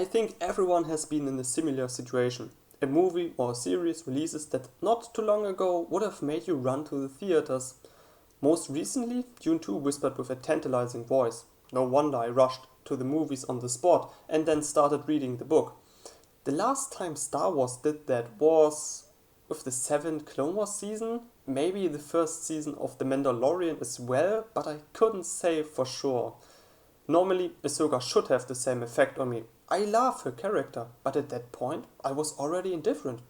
I think everyone has been in a similar situation. A movie or a series releases that not too long ago would have made you run to the theaters. Most recently, Dune 2 whispered with a tantalizing voice. No wonder I rushed to the movies on the spot and then started reading the book. The last time Star Wars did that was with the 7th Clone Wars season, maybe the first season of The Mandalorian as well, but I couldn't say for sure. Normally, Ahsoka should have the same effect on me. I love her character, but at that point, I was already indifferent.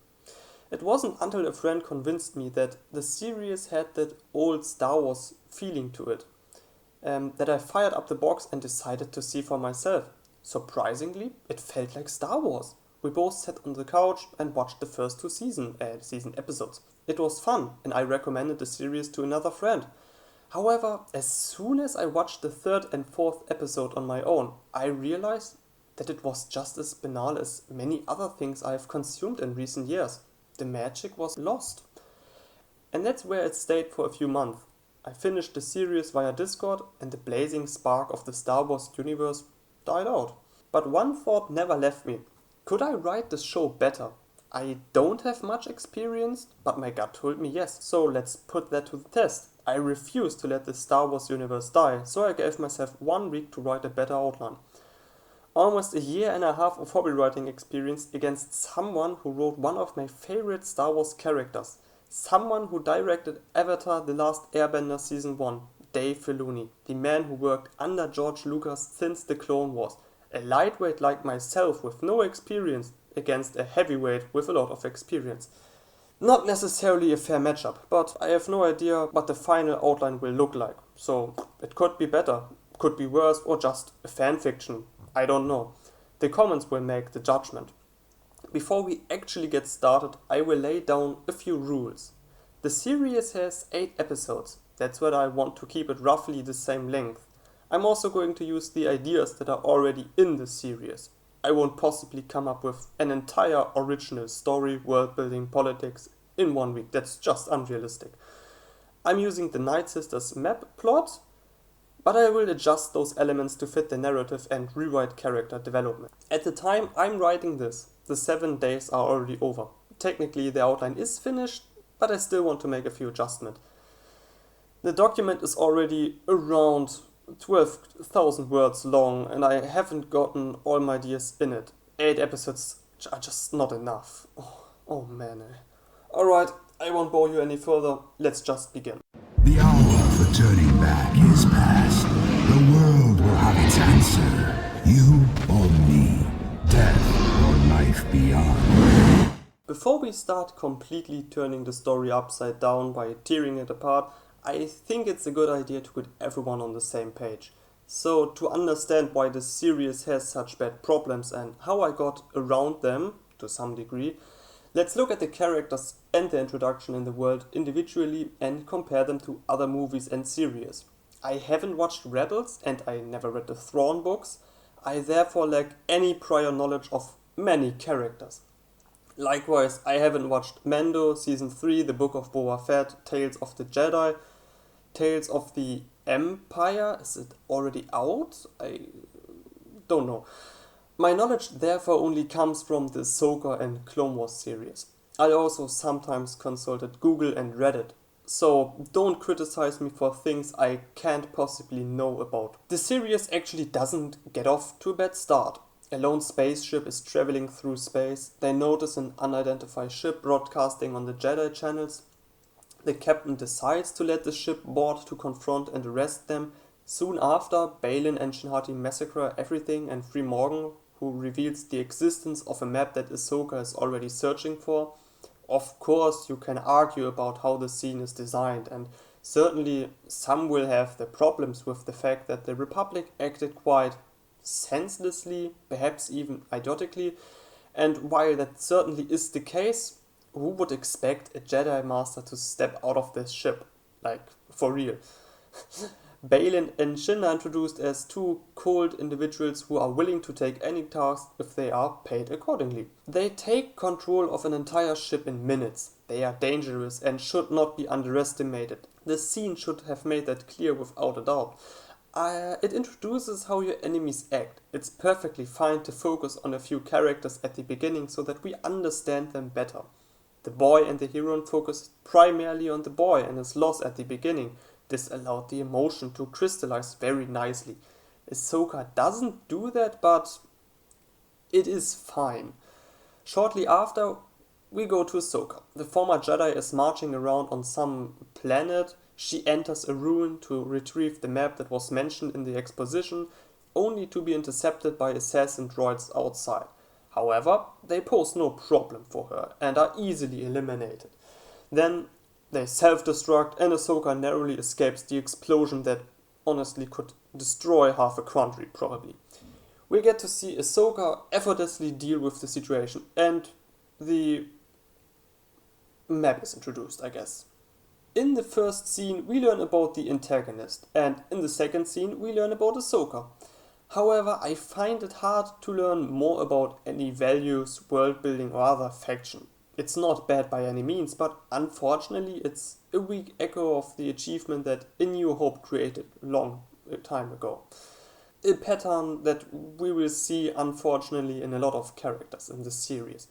It wasn't until a friend convinced me that the series had that old Star Wars feeling to it, that I fired up the box and decided to see for myself. Surprisingly, it felt like Star Wars. We both sat on the couch and watched the first two season episodes. It was fun, and I recommended the series to another friend. However, as soon as I watched the third and fourth episode on my own, I realized that it was just as banal as many other things I have consumed in recent years. The magic was lost. And that's where it stayed for a few months. I finished the series via Discord, and the blazing spark of the Star Wars universe died out. But one thought never left me. Could I write the show better? I don't have much experience, but my gut told me yes, so let's put that to the test. I refused to let the Star Wars universe die, so I gave myself 1 week to write a better outline. Almost a year and a half of hobby writing experience against someone who wrote one of my favorite Star Wars characters. Someone who directed Avatar: The Last Airbender Season 1, Dave Filoni, the man who worked under George Lucas since the Clone Wars. A lightweight like myself with no experience against a heavyweight with a lot of experience. Not necessarily a fair matchup, but I have no idea what the final outline will look like. So it could be better, could be worse, or just a fanfiction. I don't know. The comments will make the judgment. Before we actually get started, I will lay down a few rules. The series has 8 episodes. That's why I want to keep it roughly the same length. I'm also going to use the ideas that are already in the series. I won't possibly come up with an entire original story, world building, politics in 1 week. That's just unrealistic. I'm using the Night Sisters map plot, but I will adjust those elements to fit the narrative and rewrite character development. At the time I'm writing this, the 7 days are already over. Technically the outline is finished, but I still want to make a few adjustments. The document is already around 12,000 words long, and I haven't gotten all my ideas in it. 8 episodes are just not enough. Oh man. Alright, I won't bore you any further. Let's just begin. The hour for turning back is past. The world will have its answer. You or me. Death or life beyond. Before we start completely turning the story upside down by tearing it apart, I think it's a good idea to get everyone on the same page. So, to understand why the series has such bad problems and how I got around them, to some degree, let's look at the characters and the introduction in the world individually and compare them to other movies and series. I haven't watched Rebels and I never read the Thrawn books. I therefore lack any prior knowledge of many characters. Likewise, I haven't watched Mando, Season 3, The Book of Boba Fett, Tales of the Jedi, Tales of the Empire. Is it already out? I don't know. My knowledge therefore only comes from the Ahsoka and Clone Wars series. I also sometimes consulted Google and Reddit, so don't criticize me for things I can't possibly know about. The series actually doesn't get off to a bad start. A lone spaceship is traveling through space. They notice an unidentified ship broadcasting on the Jedi channels. The captain decides to let the ship board to confront and arrest them. Soon after, Baylan and Shinhati massacre everything and free Morgan, who reveals the existence of a map that Ahsoka is already searching for. Of course, you can argue about how the scene is designed, and certainly some will have their problems with the fact that the Republic acted quite senselessly, perhaps even idiotically, and while that certainly is the case, who would expect a Jedi Master to step out of this ship? Like, for real. Baylan and Shin are introduced as two cold individuals who are willing to take any task if they are paid accordingly. They take control of an entire ship in minutes. They are dangerous and should not be underestimated. The scene should have made that clear without a doubt. It introduces how your enemies act. It's perfectly fine to focus on a few characters at the beginning so that we understand them better. The boy and the heroine focus primarily on the boy and his loss at the beginning. This allowed the emotion to crystallize very nicely. Ahsoka doesn't do that, but it is fine. Shortly after, we go to Ahsoka. The former Jedi is marching around on some planet. She enters a ruin to retrieve the map that was mentioned in the exposition, only to be intercepted by assassin droids outside. However, they pose no problem for her and are easily eliminated. Then they self-destruct and Ahsoka narrowly escapes the explosion that honestly could destroy half a country probably. We get to see Ahsoka effortlessly deal with the situation and the map is introduced, I guess. In the first scene we learn about the antagonist and in the second scene we learn about Ahsoka. However, I find it hard to learn more about any values, world building or other faction. It's not bad by any means, but unfortunately it's a weak echo of the achievement that A New Hope created long time ago. A pattern that we will see unfortunately in a lot of characters in this series.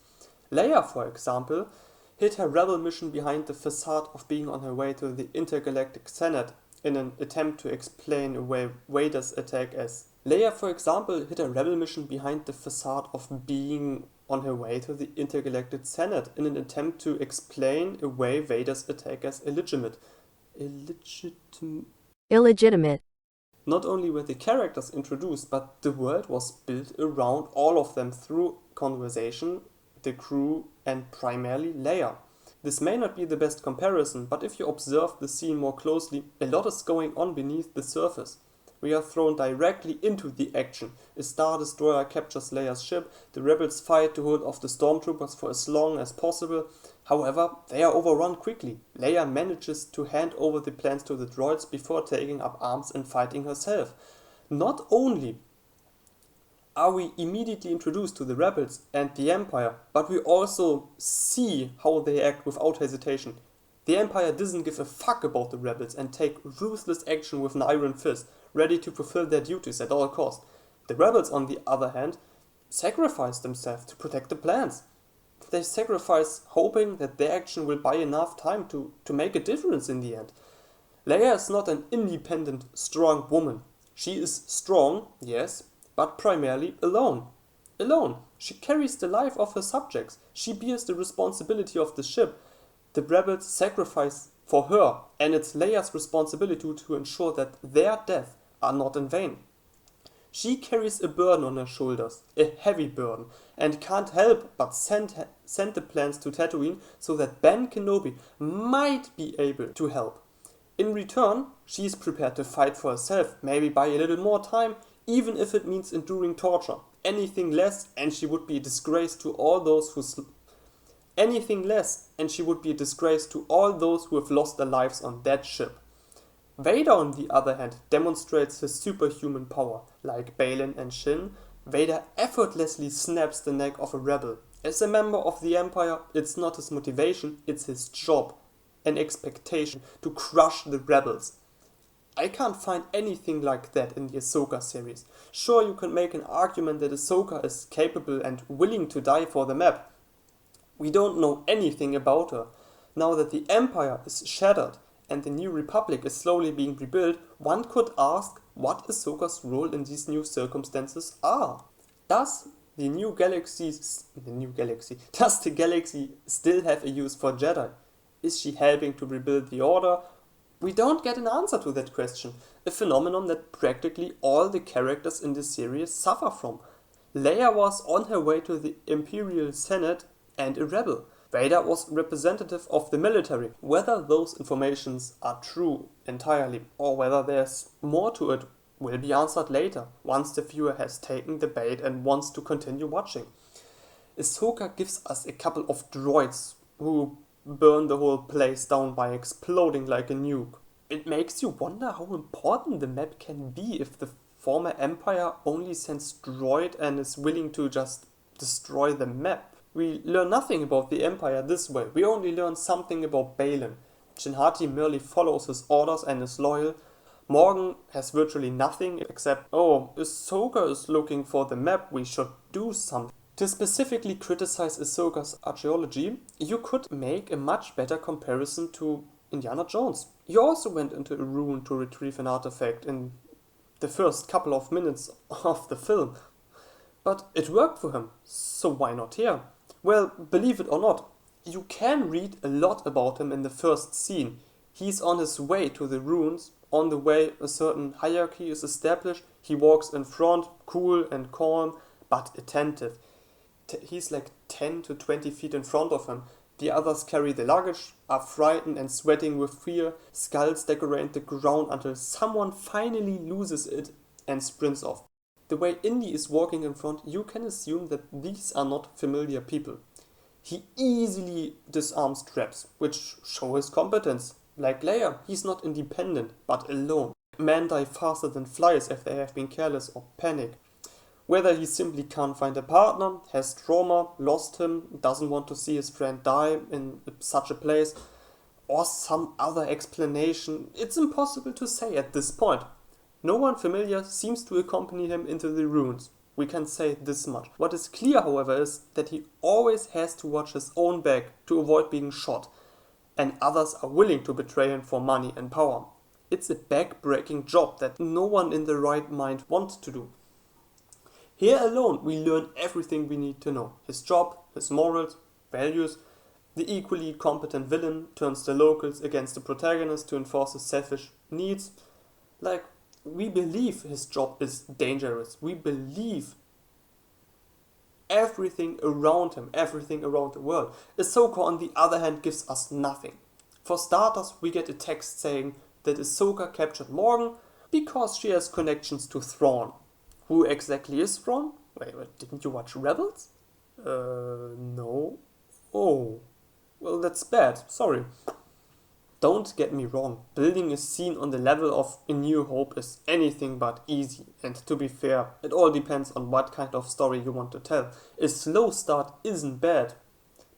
Leia, for example, hid her rebel mission behind the facade of being on her way to the Intergalactic Senate in an attempt to explain away Vader's attack as Leia, for example, hid a rebel mission behind the facade of being on her way to the Intergalactic Senate in an attempt to explain away Vader's attack as illegitimate. Illegitimate. Not only were the characters introduced, but the world was built around all of them through conversation, the crew, and primarily Leia. This may not be the best comparison, but if you observe the scene more closely, a lot is going on beneath the surface. We are thrown directly into the action. A Star Destroyer captures Leia's ship, the rebels fight to hold off the stormtroopers for as long as possible. However, they are overrun quickly. Leia manages to hand over the plans to the droids before taking up arms and fighting herself. Not only are we immediately introduced to the rebels and the Empire, but we also see how they act without hesitation. The Empire doesn't give a fuck about the rebels and take ruthless action with an iron fist, ready to fulfill their duties at all costs. The rebels, on the other hand, sacrifice themselves to protect the plans. They sacrifice hoping that their action will buy enough time to make a difference in the end. Leia is not an independent, strong woman. She is strong, yes, but primarily alone. Alone. She carries the life of her subjects. She bears the responsibility of the ship. The rebels sacrifice for her, and it's Leia's responsibility to ensure that their deaths are not in vain. She carries a burden on her shoulders, a heavy burden, and can't help but send the plans to Tatooine so that Ben Kenobi might be able to help. In return, she is prepared to fight for herself, maybe buy a little more time, even if it means enduring torture. Anything less, and she would be a disgrace to all those who have lost their lives on that ship. Vader, on the other hand, demonstrates his superhuman power. Like Balin and Shin, Vader effortlessly snaps the neck of a rebel. As a member of the Empire, it's not his motivation, it's his job, an expectation to crush the rebels. I can't find anything like that in the Ahsoka series. Sure, you can make an argument that Ahsoka is capable and willing to die for the map. We don't know anything about her. Now that the Empire is shattered and the New Republic is slowly being rebuilt, one could ask what Ahsoka's role in these new circumstances are. Does the galaxy still have a use for Jedi? Is she helping to rebuild the Order? We don't get an answer to that question, a phenomenon that practically all the characters in this series suffer from. Leia was on her way to the Imperial Senate and a rebel. Vader was representative of the military. Whether those informations are true entirely or whether there's more to it will be answered later, once the viewer has taken the bait and wants to continue watching. Ahsoka gives us a couple of droids who burn the whole place down by exploding like a nuke. It makes you wonder how important the map can be if the former Empire only sends droid and is willing to just destroy the map. We learn nothing about the Empire this way, we only learn something about Balin. Jin Hati merely follows his orders and is loyal. Morgan has virtually nothing except, oh, Ahsoka is looking for the map, we should do something. To specifically criticize Ahsoka's archaeology, you could make a much better comparison to Indiana Jones. He also went into a ruin to retrieve an artifact in the first couple of minutes of the film. But it worked for him, so why not here? Well, believe it or not, you can read a lot about him in the first scene. He's on his way to the ruins. On the way, a certain hierarchy is established. He walks in front, cool and calm, but attentive. He's like 10 to 20 feet in front of him. The others carry the luggage, are frightened and sweating with fear. Skulls decorate the ground until someone finally loses it and sprints off. The way Indy is walking in front, you can assume that these are not familiar people. He easily disarms traps, which show his competence. Like Leia, he's not independent, but alone. Men die faster than flies if they have been careless or panic. Whether he simply can't find a partner, has trauma, lost him, doesn't want to see his friend die in such a place, or some other explanation, it's impossible to say at this point. No one familiar seems to accompany him into the ruins. We can say this much. What is clear, however, is that he always has to watch his own back to avoid being shot, and others are willing to betray him for money and power. It's a back-breaking job that no one in the right mind wants to do. Here alone we learn everything we need to know. His job, his morals, values. The equally competent villain turns the locals against the protagonist to enforce his selfish needs. Like, we believe his job is dangerous. We believe everything around him, everything around the world. Ahsoka, on the other hand, gives us nothing. For starters, we get a text saying that Ahsoka captured Morgan because she has connections to Thrawn. Who exactly is Thrawn? Wait, didn't you watch Rebels? No. Oh, well, that's bad. Sorry. Don't get me wrong, building a scene on the level of A New Hope is anything but easy, and to be fair, it all depends on what kind of story you want to tell. A slow start isn't bad,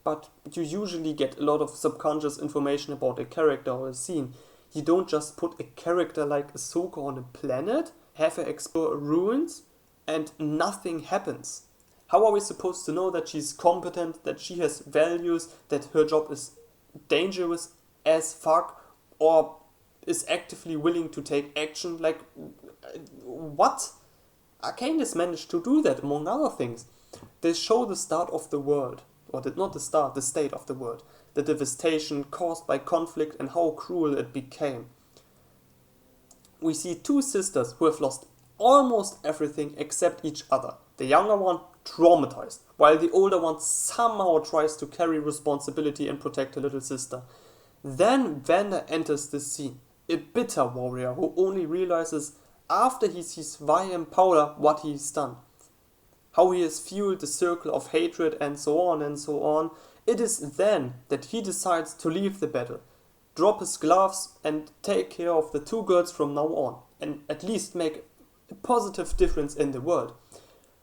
but you usually get a lot of subconscious information about a character or a scene. You don't just put a character like Ahsoka on a planet, have her explore ruins, and nothing happens. How are we supposed to know that she's competent, that she has values, that her job is dangerous as fuck, or is actively willing to take action? Like, what? Arcanus managed to do that, among other things. They show the start of the world, or not the start, the state of the world, the devastation caused by conflict and how cruel it became. We see two sisters who have lost almost everything except each other. The younger one traumatized, while the older one somehow tries to carry responsibility and protect her little sister. Then Vander enters the scene, a bitter warrior who only realizes after he sees Vi and Paula what he's done. How he has fueled the circle of hatred and so on and so on. It is then that he decides to leave the battle, drop his gloves and take care of the two girls from now on, and at least make a positive difference in the world.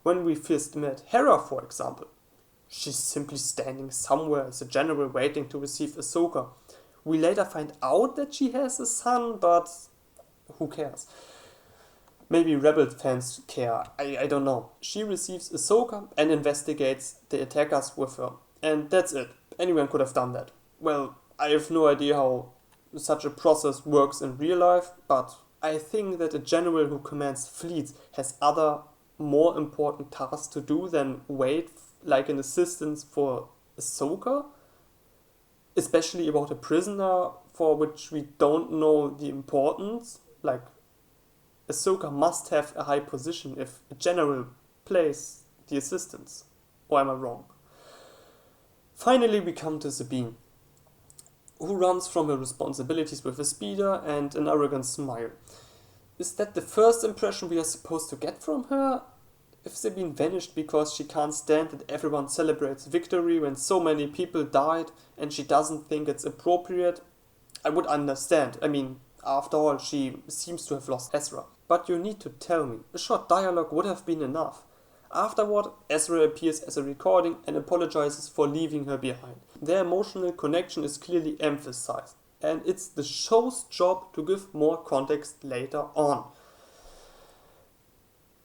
When we first met Hera, for example, she's simply standing somewhere as a general waiting to receive Ahsoka. We later find out that she has a son, but who cares? Maybe Rebel fans care, I don't know. She receives Ahsoka and investigates the attackers with her. And that's it. Anyone could have done that. Well, I have no idea how such a process works in real life, but I think that a general who commands fleets has other more important tasks to do than wait like an assistant for Ahsoka. Especially about a prisoner for which we don't know the importance. Like, Ahsoka must have a high position if a general plays the assistants. Or am I wrong? Finally we come to Sabine, who runs from her responsibilities with a speeder and an arrogant smile. Is that the first impression we are supposed to get from her? If Sabine vanished because she can't stand that everyone celebrates victory when so many people died and she doesn't think it's appropriate, I would understand. I mean, after all, she seems to have lost Ezra. But you need to tell me, a short dialogue would have been enough. Afterward, Ezra appears as a recording and apologizes for leaving her behind. Their emotional connection is clearly emphasized. and it's the show's job to give more context later on.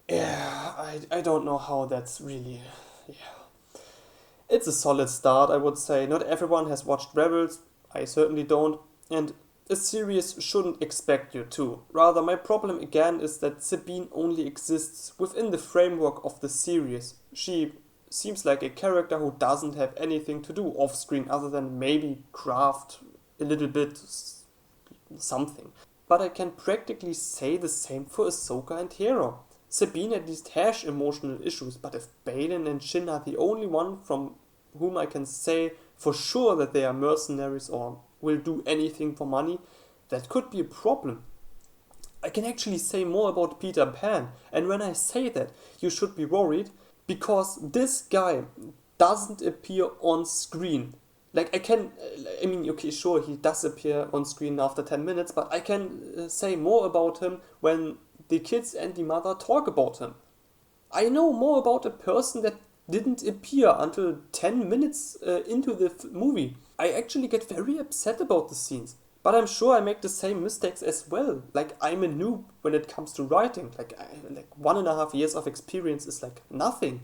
Yeah, I don't know how that's really... Yeah. It's a solid start, I would say. Not everyone has watched Rebels, I certainly don't, and a series shouldn't expect you to. Rather, my problem again is that Sabine only exists within the framework of the series. She seems like a character who doesn't have anything to do off-screen other than maybe craft a little bit something. But I can practically say the same for Ahsoka and Hera. Sabine at least has emotional issues, but if Baylan and Shin are the only one from whom I can say for sure that they are mercenaries or will do anything for money, that could be a problem. I can actually say more about Peter Pan, and when I say that, you should be worried, because this guy doesn't appear on screen. Like, okay, sure, he does appear on screen after 10 minutes, but I can say more about him when the kids and the mother talk about him. I know more about a person that didn't appear until 10 minutes into the movie. I actually get very upset about the scenes. But I'm sure I make the same mistakes as well. Like, I'm a noob when it comes to writing. Like 1.5 years of experience is like nothing.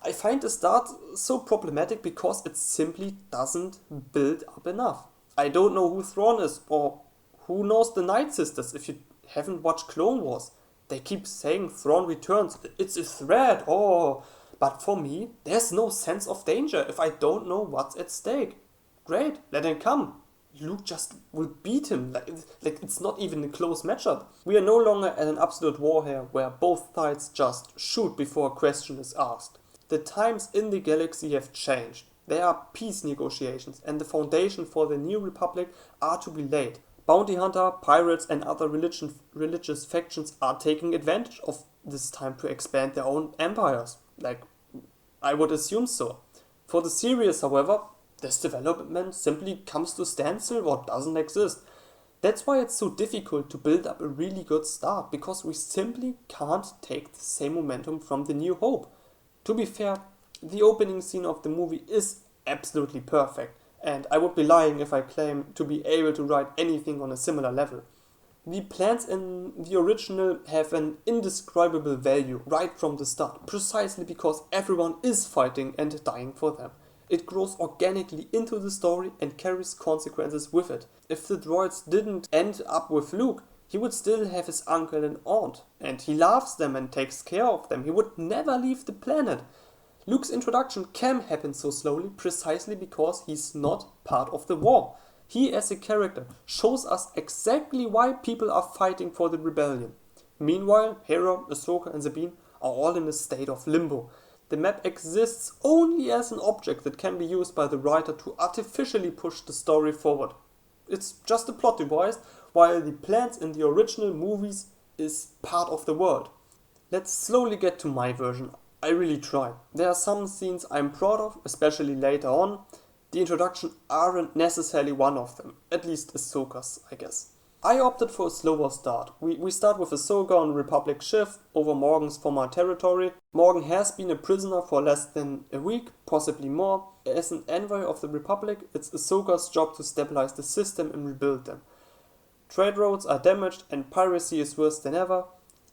I find the start so problematic because it simply doesn't build up enough. I don't know who Thrawn is, or who knows the Night Sisters if you haven't watched Clone Wars. They keep saying Thrawn returns, it's a threat, but for me, there's no sense of danger if I don't know what's at stake. Great, let him come. Luke just will beat him, like it's not even a close matchup. We are no longer at an absolute war here, where both sides just shoot before a question is asked. The times in the galaxy have changed. There are peace negotiations, and the foundation for the New Republic are to be laid. Bounty hunter, pirates, and other religious factions are taking advantage of this time to expand their own empires. Like, I would assume so. For the series, however, this development simply comes to standstill or doesn't exist. That's why it's so difficult to build up a really good start, because we simply can't take the same momentum from the New Hope. To be fair, the opening scene of the movie is absolutely perfect, and I would be lying if I claim to be able to write anything on a similar level. The plans in the original have an indescribable value right from the start, precisely because everyone is fighting and dying for them. It grows organically into the story and carries consequences with it. If the droids didn't end up with Luke, he would still have his uncle and aunt, and he loves them and takes care of them. He would never leave the planet. Luke's introduction can happen so slowly precisely because he's not part of the war. He, as a character, shows us exactly why people are fighting for the rebellion. Meanwhile, Hera, Ahsoka, and Sabine are all in a state of limbo. The map exists only as an object that can be used by the writer to artificially push the story forward. It's just a plot device, while the plans in the original movies is part of the world. Let's slowly get to my version. I really tried. There are some scenes I'm proud of, especially later on. The introduction aren't necessarily one of them, at least Ahsoka's, I guess. I opted for a slower start. We start with Ahsoka on Republic ship over Morgan's former territory. Morgan has been a prisoner for less than a week, possibly more. As an envoy of the Republic, it's Ahsoka's job to stabilize the system and rebuild them. Trade routes are damaged and piracy is worse than ever,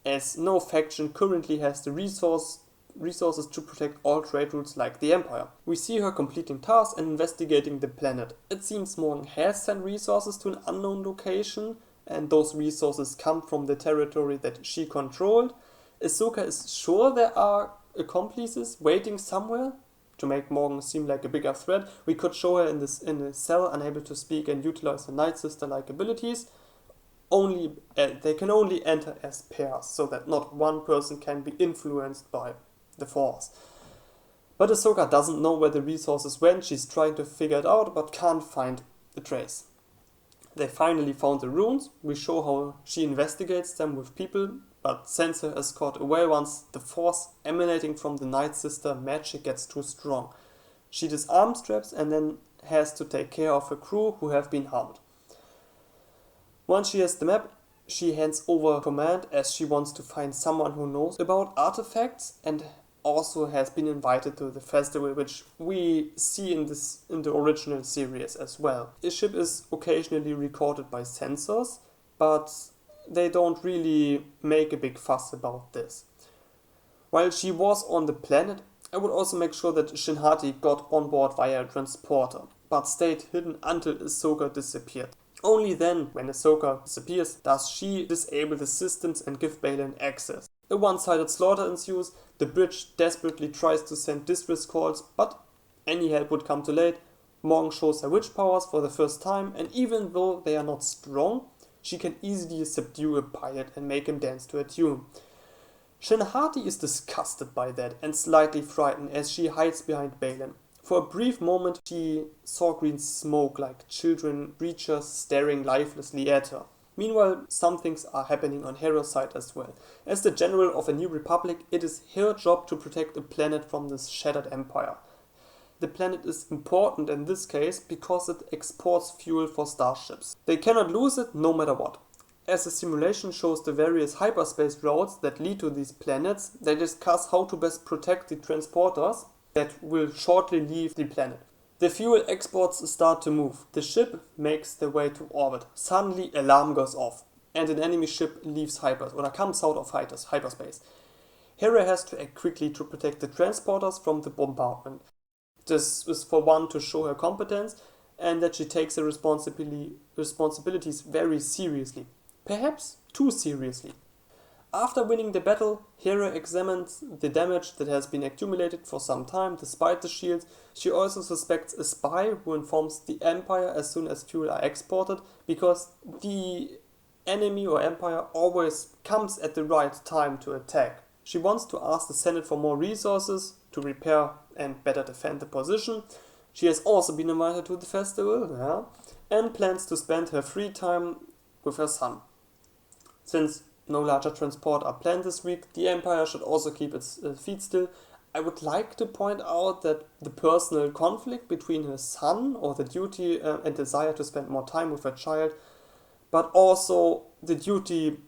as no faction currently has the resources to protect all trade routes like the Empire. We see her completing tasks and investigating the planet. It seems Morgan has sent resources to an unknown location, and those resources come from the territory that she controlled. Ahsoka is sure there are accomplices waiting somewhere to make Morgan seem like a bigger threat. We could show her in a cell, unable to speak and utilize her Night Sister-like abilities. They can only enter as pairs, so that not one person can be influenced by the Force. But Ahsoka doesn't know where the resources went. She's trying to figure it out, but can't find the trace. They finally found the runes. We show how she investigates them with people, but sends her escort away once the Force emanating from the Night Sister magic gets too strong. She disarms traps and then has to take care of her crew who have been harmed. Once she has the map, she hands over command as she wants to find someone who knows about artifacts and also has been invited to the festival, which we see in the original series as well. His ship is occasionally recorded by sensors, but they don't really make a big fuss about this. While she was on the planet, I would also make sure that Shin Hati got on board via a transporter, but stayed hidden until Ahsoka disappeared. Only then, when Ahsoka disappears, does she disable the systems and give Baylan access. A one-sided slaughter ensues, the bridge desperately tries to send distress calls, but any help would come too late. Morgan shows her witch powers for the first time, and even though they are not strong, she can easily subdue a pilot and make him dance to a tune. Shin Hati is disgusted by that and slightly frightened as she hides behind Baylan. For a brief moment she saw green smoke like children creatures staring lifelessly at her. Meanwhile, some things are happening on Hera's side as well. As the general of a new republic, it is her job to protect the planet from this shattered empire. The planet is important in this case because it exports fuel for starships. They cannot lose it no matter what. As the simulation shows the various hyperspace routes that lead to these planets, they discuss how to best protect the transporters that will shortly leave the planet. The fuel exports start to move. The ship makes their way to orbit. Suddenly, alarm goes off, and an enemy ship leaves comes out of hyperspace. Hera has to act quickly to protect the transporters from the bombardment. This is for one to show her competence and that she takes her responsibilities very seriously. Perhaps too seriously. After winning the battle, Hera examines the damage that has been accumulated for some time despite the shields. She also suspects a spy who informs the Empire as soon as fuel are exported, because the enemy or Empire always comes at the right time to attack. She wants to ask the Senate for more resources to repair and better defend the position. She has also been invited to the festival, and plans to spend her free time with her son. Since no larger transport are planned this week, the Empire should also keep its feet still. I would like to point out that the personal conflict between her son, or the duty and desire to spend more time with her child, but also the duty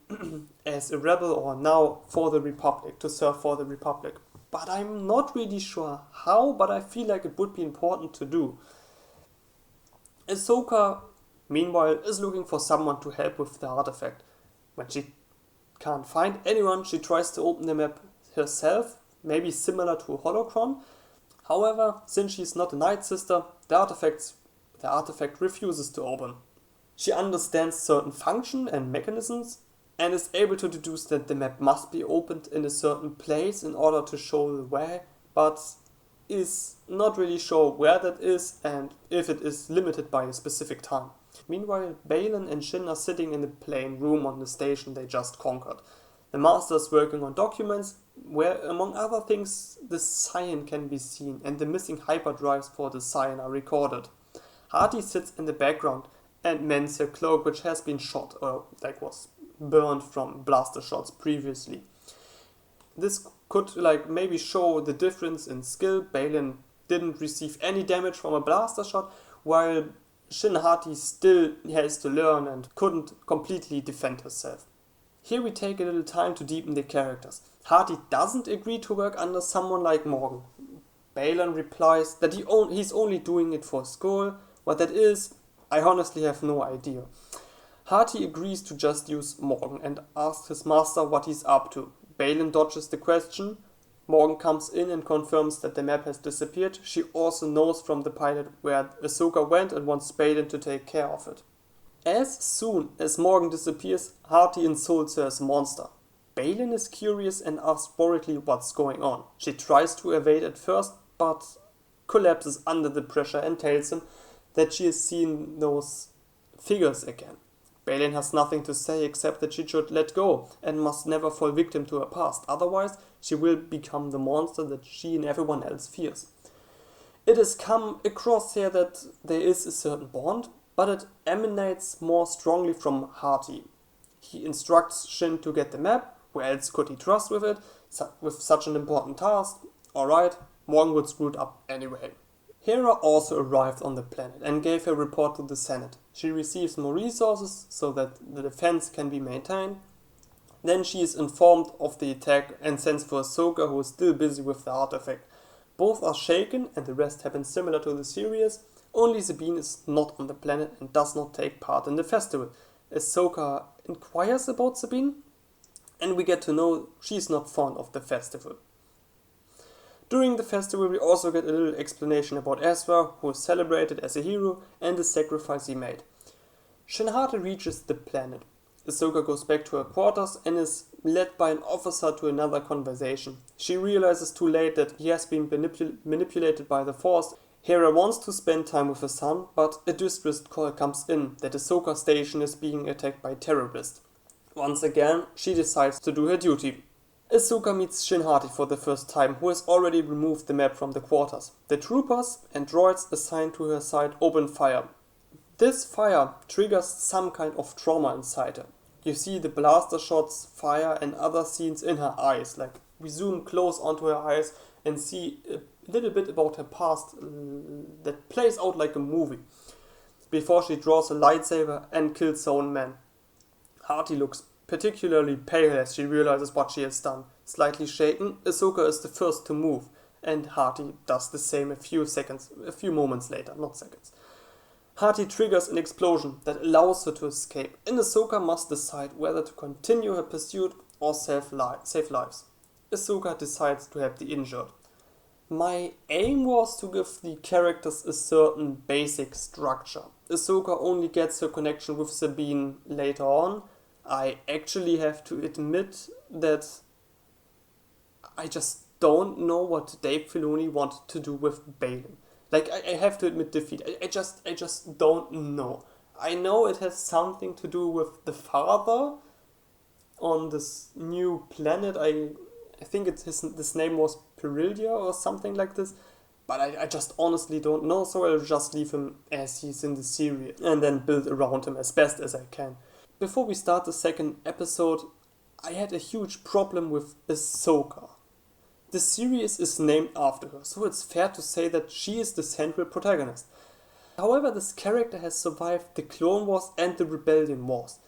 as a rebel or now for the Republic, to serve for the Republic. But I'm not really sure how, but I feel like it would be important to do. Ahsoka, meanwhile, is looking for someone to help with the artifact. When she can't find anyone, she tries to open the map herself, maybe similar to a holocron. However, since she's not a Night Sister, the artifact refuses to open. She understands certain function and mechanisms and is able to deduce that the map must be opened in a certain place in order to show the way, but is not really sure where that is and if it is limited by a specific time. Meanwhile, Baylan and Shin are sitting in a plain room on the station they just conquered. The Master is working on documents where, among other things, the Scion can be seen and the missing hyperdrives for the Scion are recorded. Hati sits in the background and mends her cloak, which has been shot, or was burned from blaster shots previously. This could maybe show the difference in skill. Baylan didn't receive any damage from a blaster shot, while Shin Hati still has to learn and couldn't completely defend herself. Here we take a little time to deepen the characters. Hati doesn't agree to work under someone like Morgan. Baylan replies that he's only doing it for school. What that is, I honestly have no idea. Hati agrees to just use Morgan and asks his master what he's up to. Baylan dodges the question. Morgan comes in and confirms that the map has disappeared. She also knows from the pilot where Ahsoka went and wants Baylan to take care of it. As soon as Morgan disappears, Hati insults her as a monster. Baylan is curious and asks worriedly what's going on. She tries to evade at first, but collapses under the pressure and tells him that she has seen those figures again. Baylan has nothing to say except that she should let go and must never fall victim to her past, otherwise she will become the monster that she and everyone else fears. It has come across here that there is a certain bond, but it emanates more strongly from Hati. He instructs Shin to get the map. Who else could he trust with it? With such an important task? Alright, Morgan would screw it up anyway. Hera also arrived on the planet and gave her report to the Senate. She receives more resources so that the defense can be maintained. Then she is informed of the attack and sends for Ahsoka, who is still busy with the artifact. Both are shaken and the rest happens similar to the series, only Sabine is not on the planet and does not take part in the festival. Ahsoka inquires about Sabine and we get to know she's not fond of the festival. During the festival we also get a little explanation about Ezra, who is celebrated as a hero, and the sacrifice he made. Shin-Hati reaches the planet. Ahsoka goes back to her quarters and is led by an officer to another conversation. She realizes too late that he has been manipulated by the Force. Hera wants to spend time with her son, but a distress call comes in that Ahsoka's station is being attacked by terrorists. Once again, she decides to do her duty. Ahsoka meets Shin-Hati for the first time, who has already removed the map from the quarters. The troopers and droids assigned to her side open fire. This fire triggers some kind of trauma inside her. You see the blaster shots, fire and other scenes in her eyes. Like we zoom close onto her eyes and see a little bit about her past that plays out like a movie. Before she draws a lightsaber and kills her own man. Hati looks particularly pale as she realizes what she has done. Slightly shaken, Ahsoka is the first to move, and Hati does the same a few moments later, not seconds. Hati triggers an explosion that allows her to escape, and Ahsoka must decide whether to continue her pursuit or save lives. Ahsoka decides to help the injured. My aim was to give the characters a certain basic structure. Ahsoka only gets her connection with Sabine later on. I actually have to admit that I just don't know what Dave Filoni wanted to do with Balin. Like, I have to admit defeat. I just don't know. I know it has something to do with the father on this new planet. I think this name was Perilia or something like this. But I just honestly don't know, so I'll just leave him as he's in the series and then build around him as best as I can. Before we start the second episode, I had a huge problem with Ahsoka. The series is named after her, so it's fair to say that she is the central protagonist. However, this character has survived the Clone Wars and the Rebellion Wars.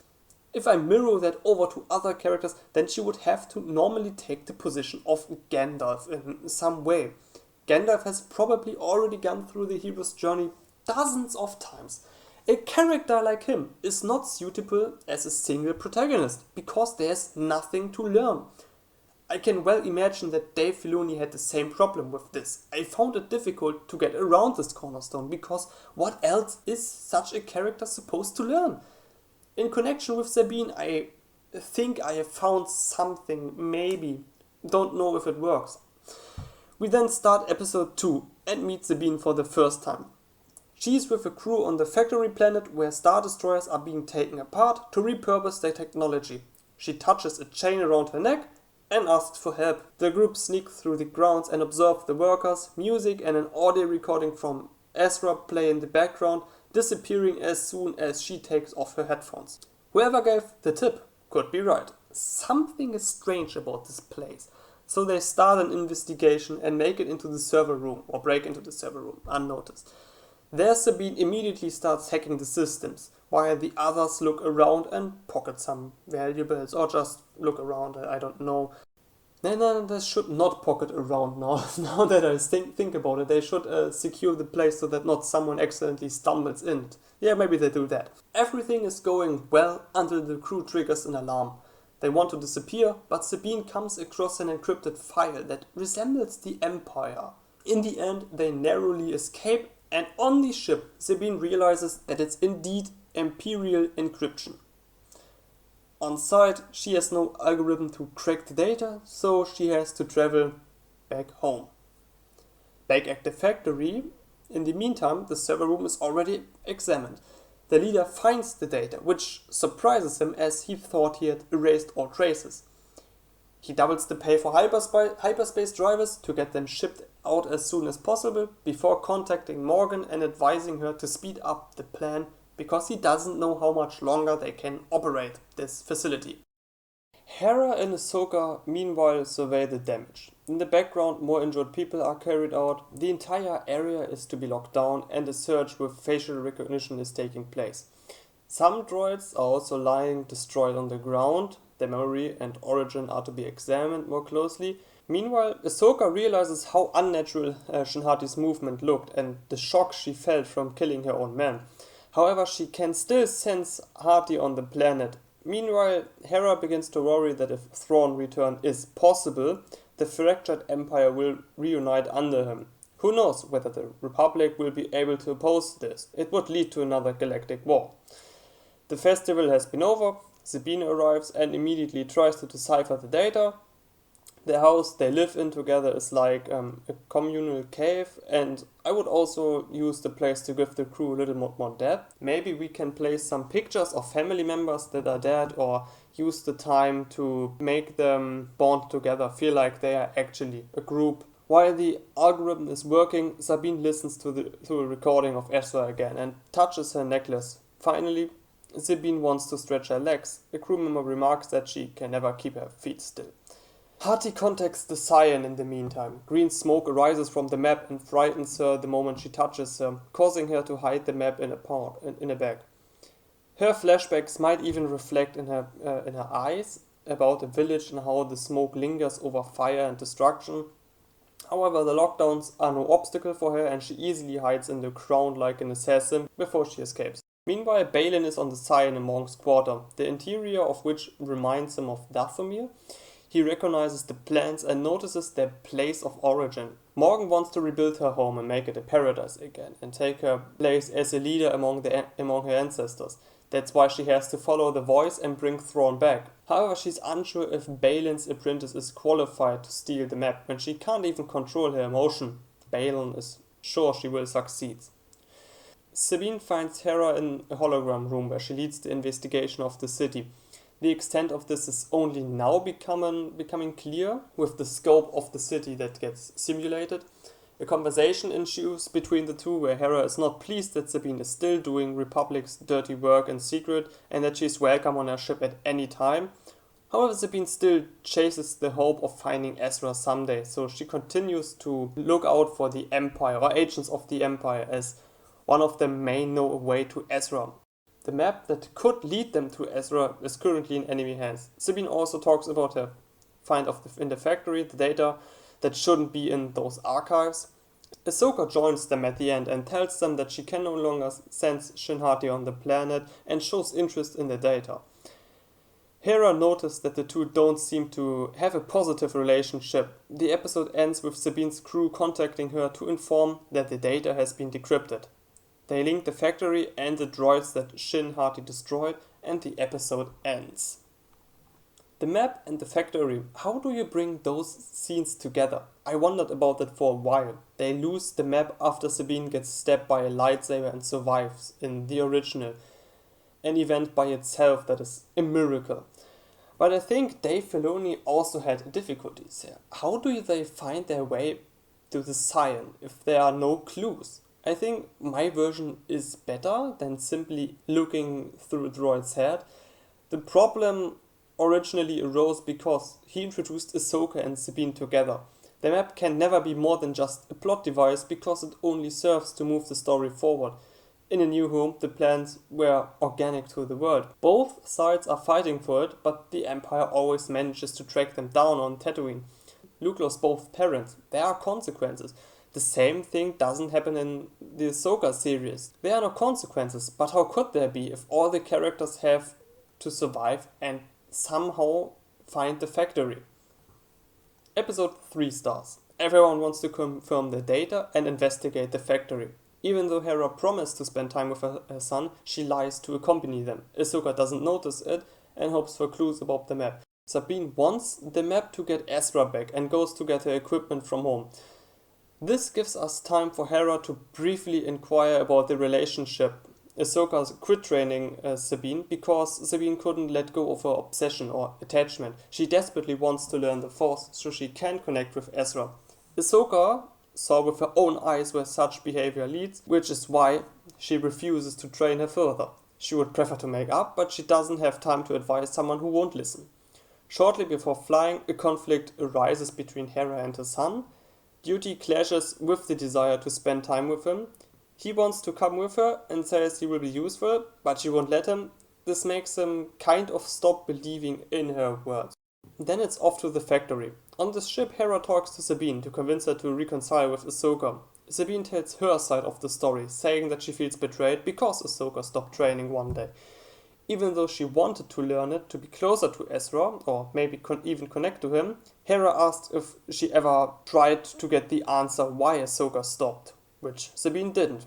If I mirror that over to other characters, then she would have to normally take the position of Gandalf in some way. Gandalf has probably already gone through the hero's journey dozens of times. A character like him is not suitable as a single protagonist, because there's nothing to learn. I can well imagine that Dave Filoni had the same problem with this. I found it difficult to get around this cornerstone, because what else is such a character supposed to learn? In connection with Sabine, I think I have found something, maybe. Don't know if it works. We then start episode 2 and meet Sabine for the first time. She is with a crew on the factory planet where Star Destroyers are being taken apart to repurpose their technology. She touches a chain around her neck and asks for help. The group sneak through the grounds and observe the workers. Music and an audio recording from Ezra play in the background, disappearing as soon as she takes off her headphones. Whoever gave the tip could be right. Something is strange about this place. So they start an investigation and make it into the server room, or break into the server room, unnoticed. There Sabine immediately starts hacking the systems, while the others look around and pocket some valuables, or just look around, I don't know. No, they should not pocket around now. Now that I think about it, they should secure the place so that not someone accidentally stumbles in it. Yeah, maybe they do that. Everything is going well until the crew triggers an alarm. They want to disappear, but Sabine comes across an encrypted file that resembles the Empire. In the end, they narrowly escape, and on the ship, Sabine realizes that it's indeed Imperial encryption. On site, she has no algorithm to crack the data, so she has to travel back home. Back at the factory, in the meantime, the server room is already examined. The leader finds the data, which surprises him as he thought he had erased all traces. He doubles the pay for hyperspace drivers to get them shipped out as soon as possible before contacting Morgan and advising her to speed up the plan because he doesn't know how much longer they can operate this facility. Hera and Ahsoka meanwhile survey the damage. In the background, more injured people are carried out, the entire area is to be locked down and a search with facial recognition is taking place. Some droids are also lying destroyed on the ground. Their memory and origin are to be examined more closely. Meanwhile, Ahsoka realizes how unnatural Shin Hati's movement looked and the shock she felt from killing her own man. However, she can still sense Hati on the planet. Meanwhile, Hera begins to worry that if Thrawn return is possible, the fractured Empire will reunite under him. Who knows whether the Republic will be able to oppose this? It would lead to another galactic war. The festival has been over, Sabine arrives and immediately tries to decipher the data. The house they live in together is like a communal cave, and I would also use the place to give the crew a little more depth. Maybe we can place some pictures of family members that are dead, or use the time to make them bond together, feel like they are actually a group. While the algorithm is working, Sabine listens to a recording of Ezra again and touches her necklace. Finally, Sabine wants to stretch her legs. A crew member remarks that she can never keep her feet still. Hati contacts the Scion in the meantime. Green smoke arises from the map and frightens her the moment she touches her, causing her to hide the map in a bag. Her flashbacks might even reflect in her eyes about the village and how the smoke lingers over fire and destruction. However, the lockdowns are no obstacle for her and she easily hides in the ground like an assassin before she escapes. Meanwhile, Balin is on the Scion in Monk's quarter, the interior of which reminds him of Dathomir. He recognizes the plants and notices their place of origin. Morgan wants to rebuild her home and make it a paradise again, and take her place as a leader among her ancestors. That's why she has to follow the voice and bring Thrawn back. However, she's unsure if Balin's apprentice is qualified to steal the map, when she can't even control her emotion. Balin is sure she will succeed. Sabine finds Hera in a hologram room where she leads the investigation of the city. The extent of this is only now becoming clear with the scope of the city that gets simulated. A conversation ensues between the two where Hera is not pleased that Sabine is still doing Republic's dirty work in secret and that she is welcome on her ship at any time. However, Sabine still chases the hope of finding Ezra someday, so she continues to look out for the Empire or agents of the Empire, as one of them may know a way to Ezra. The map that could lead them to Ezra is currently in enemy hands. Sabine also talks about her find in the factory, the data that shouldn't be in those archives. Ahsoka joins them at the end and tells them that she can no longer sense Shin Hati on the planet and shows interest in the data. Hera noticed that the two don't seem to have a positive relationship. The episode ends with Sabine's crew contacting her to inform that the data has been decrypted. They link the factory and the droids that Shin Hati destroyed, and the episode ends. The map and the factory, how do you bring those scenes together? I wondered about that for a while. They lose the map after Sabine gets stabbed by a lightsaber and survives in the original. An event by itself that is a miracle. But I think Dave Filoni also had difficulties here. How do they find their way to the Scion if there are no clues? I think my version is better than simply looking through a droid's head. The problem originally arose because he introduced Ahsoka and Sabine together. The map can never be more than just a plot device because it only serves to move the story forward. In A New Hope, the plans were organic to the world. Both sides are fighting for it, but the Empire always manages to track them down on Tatooine. Luke lost both parents. There are consequences. The same thing doesn't happen in the Ahsoka series. There are no consequences, but how could there be if all the characters have to survive and somehow find the factory? Episode 3 stars. Everyone wants to confirm the data and investigate the factory. Even though Hera promised to spend time with her son, she lies to accompany them. Ahsoka doesn't notice it and hopes for clues about the map. Sabine wants the map to get Ezra back and goes to get her equipment from home. This gives us time for Hera to briefly inquire about the relationship. Ahsoka quit training Sabine because Sabine couldn't let go of her obsession or attachment. She desperately wants to learn the Force so she can connect with Ezra. Ahsoka saw with her own eyes where such behavior leads, which is why she refuses to train her further. She would prefer to make up, but she doesn't have time to advise someone who won't listen. Shortly before flying, a conflict arises between Hera and her son. Duty clashes with the desire to spend time with him. He wants to come with her and says he will be useful, but she won't let him. this makes him kind of stop believing in her words. Then it's off to the factory. On the ship, Hera talks to Sabine to convince her to reconcile with Ahsoka. Sabine tells her side of the story, saying that she feels betrayed because Ahsoka stopped training one day. Even though she wanted to learn it to be closer to Ezra, or maybe even connect to him, Hera asked if she ever tried to get the answer why Ahsoka stopped, which Sabine didn't.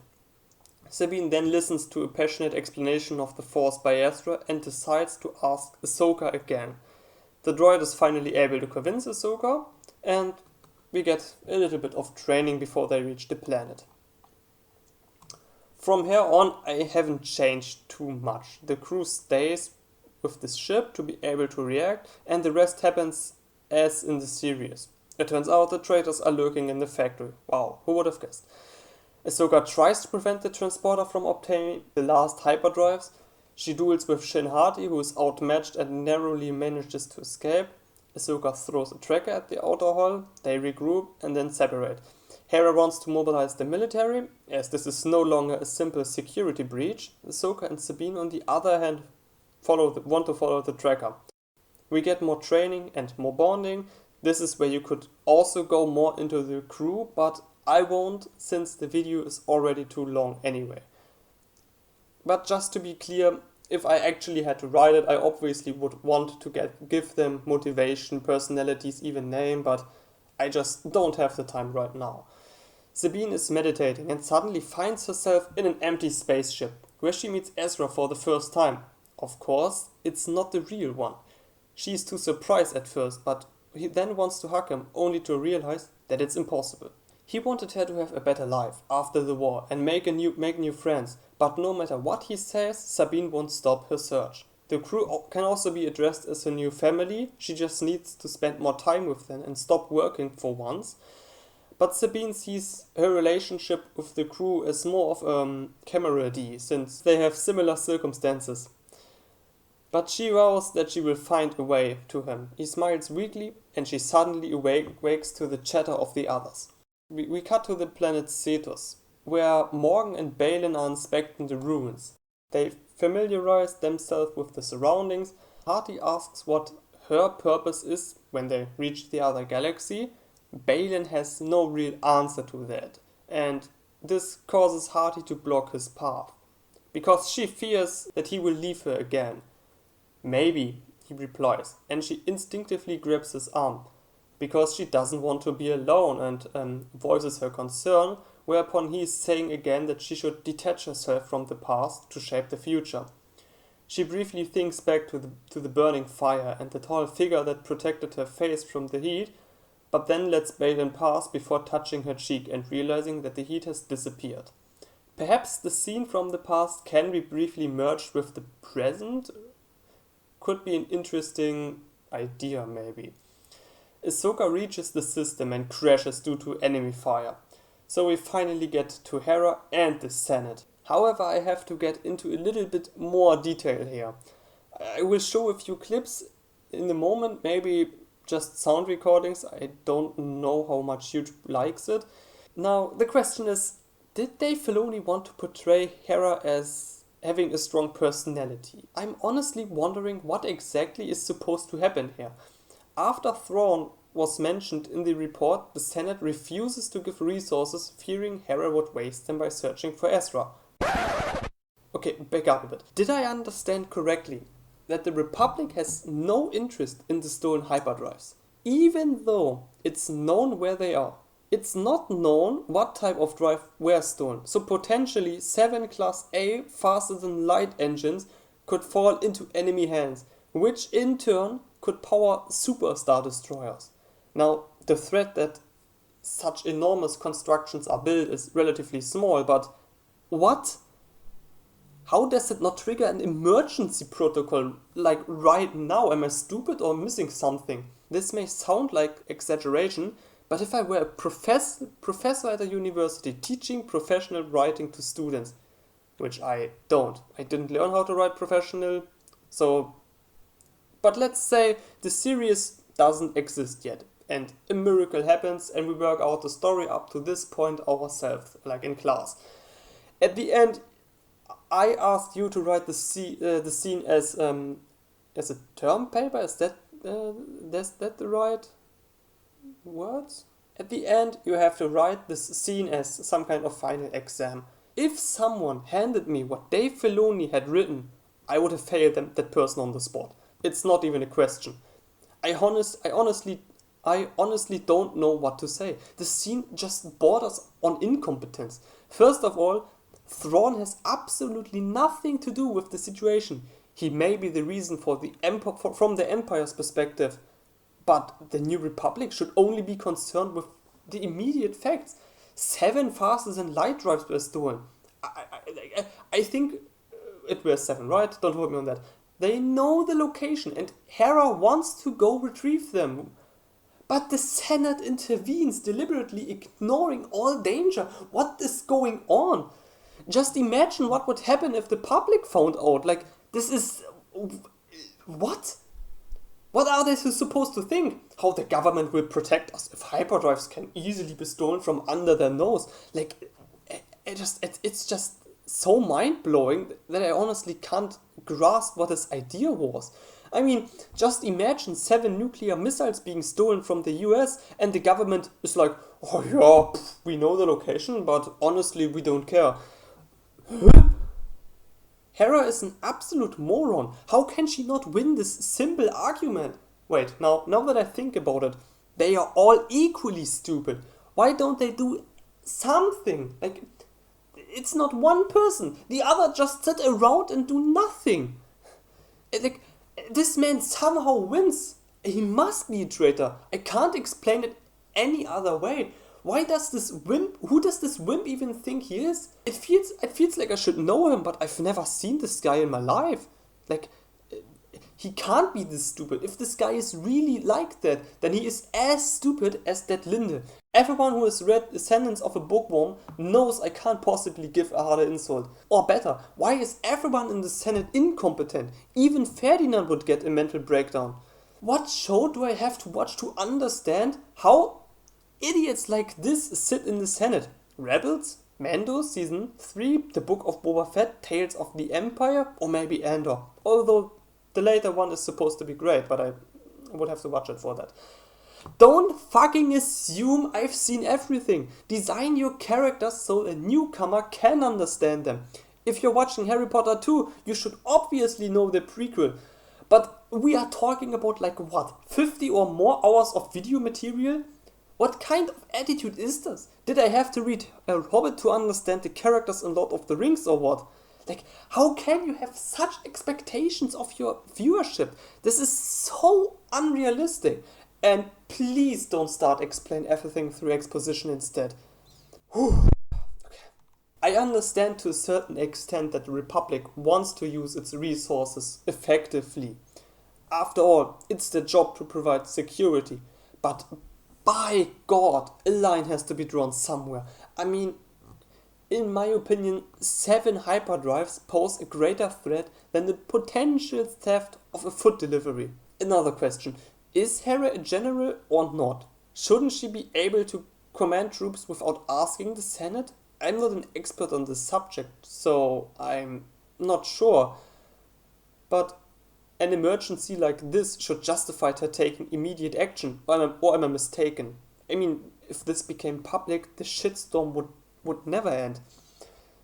Sabine then listens to a passionate explanation of the Force by Ezra and decides to ask Ahsoka again. The droid is finally able to convince Ahsoka, and we get a little bit of training before they reach the planet. From here on, I haven't changed too much. The crew stays with this ship to be able to react, and the rest happens as in the series. It turns out the traitors are lurking in the factory. Wow, who would have guessed? Ahsoka tries to prevent the transporter from obtaining the last hyperdrives. She duels with Shin Hati, who is outmatched and narrowly manages to escape. Ahsoka throws a tracker at the outer hull, they regroup and then separate. Hera wants to mobilize the military, as this is no longer a simple security breach. Ahsoka and Sabine, on the other hand, want to follow the tracker. We get more training and more bonding. This is where you could also go more into the crew, but I won't, since the video is already too long anyway. But just to be clear, if I actually had to write it, I obviously would want to give them motivation, personalities, even name, but I just don't have the time right now. Sabine is meditating and suddenly finds herself in an empty spaceship, where she meets Ezra for the first time. Of course, it's not the real one. She is too surprised at first, but he then wants to hug him, only to realize that it's impossible. He wanted her to have a better life after the war and make new friends, but no matter what he says, Sabine won't stop her search. The crew can also be addressed as her new family. She just needs to spend more time with them and stop working for once. But Sabine sees her relationship with the crew as more of camaraderie, since they have similar circumstances. But she vows that she will find a way to him. He smiles weakly, and she suddenly wakes to the chatter of the others. We cut to the planet Cetus, where Morgan and Baylan are inspecting the ruins. They familiarize themselves with the surroundings. Hati asks what her purpose is when they reach the other galaxy. Baylan has no real answer to that, and this causes Hati to block his path, because she fears that he will leave her again. Maybe, he replies, and she instinctively grabs his arm, because she doesn't want to be alone, and voices her concern, whereupon he is saying again that she should detach herself from the past to shape the future. She briefly thinks back to the burning fire and the tall figure that protected her face from the heat, but then lets Baylan pass before touching her cheek and realizing that the heat has disappeared. Perhaps the scene from the past can be briefly merged with the present? Could be an interesting idea, maybe. Ahsoka reaches the system and crashes due to enemy fire. So we finally get to Hera and the Senate. However, I have to get into a little bit more detail here. I will show a few clips in the moment, maybe just sound recordings. I don't know how much YouTube likes it. Now, the question is, did Dave Filoni want to portray Hera as having a strong personality? I'm honestly wondering what exactly is supposed to happen here. After Thrawn was mentioned in the report, the Senate refuses to give resources, fearing Hera would waste them by searching for Ezra. Okay, back up a bit. Did I understand correctly that the Republic has no interest in the stolen hyperdrives, even though it's known where they are? It's not known what type of drive were stolen, so potentially 7 Class A faster than light engines could fall into enemy hands, which in turn could power superstar destroyers. Now, the threat that such enormous constructions are built is relatively small, but what? How does it not trigger an emergency protocol, like right now? Am I stupid or missing something? This may sound like exaggeration, but if I were a professor at a university teaching professional writing to students, which I don't. I didn't learn how to write professional, so... But let's say the series doesn't exist yet, and a miracle happens and we work out the story up to this point ourselves, like in class. At the end, I asked you to write the scene as a term paper. Is that the right words? At the end, you have to write this scene as some kind of final exam. If someone handed me what Dave Filoni had written, I would have failed that person on the spot. It's not even a question. I honestly don't know what to say. The scene just borders on incompetence. First of all, Thrawn has absolutely nothing to do with the situation. He may be the reason from the Empire's perspective, but the New Republic should only be concerned with the immediate facts. 7 faster than light drives were stolen. I think it were 7, right? Don't hold me on that. They know the location and Hera wants to go retrieve them. But the Senate intervenes, deliberately ignoring all danger. What is going on? Just imagine what would happen if the public found out. Like, this is... What? What are they supposed to think? How the government will protect us if hyperdrives can easily be stolen from under their nose? Like, it's just so mind-blowing that I honestly can't grasp what his idea was. I mean, just imagine 7 nuclear missiles being stolen from the US and the government is like, oh yeah, we know the location, but honestly we don't care. Huh? Hera is an absolute moron. How can she not win this simple argument? Wait, now that I think about it, they are all equally stupid. Why don't they do something? Like, it's not one person. The other just sit around and do nothing. Like, this man somehow wins. He must be a traitor. I can't explain it any other way. Why does this wimp, who does this wimp even think he is? It feels like I should know him, but I've never seen this guy in my life. Like, he can't be this stupid. If this guy is really like that, then he is as stupid as that Linde. Everyone who has read Descendants of a Bookworm knows I can't possibly give a harder insult. Or better, why is everyone in the Senate incompetent? Even Ferdinand would get a mental breakdown. What show do I have to watch to understand how idiots like this sit in the Senate? Rebels? Mando Season 3? The Book of Boba Fett? Tales of the Empire? Or maybe Andor? Although the later one is supposed to be great, but I would have to watch it for that. Don't fucking assume I've seen everything. Design your characters so a newcomer can understand them. If you're watching Harry Potter 2, you should obviously know the prequel. But we are talking about like what, 50 or more hours of video material? What kind of attitude is this? Did I have to read A Hobbit to understand the characters in Lord of the Rings or what? Like, how can you have such expectations of your viewership? This is so unrealistic. And please don't start explain everything through exposition instead. Whew. Okay. I understand to a certain extent that the Republic wants to use its resources effectively. After all, it's their job to provide security. But by God, a line has to be drawn somewhere. I mean, in my opinion, 7 hyperdrives pose a greater threat than the potential theft of a food delivery. Another question. Is Hera a general or not? Shouldn't she be able to command troops without asking the Senate? I'm not an expert on this subject, so I'm not sure. But an emergency like this should justify her taking immediate action, or am I mistaken? I mean, if this became public, the shitstorm would never end.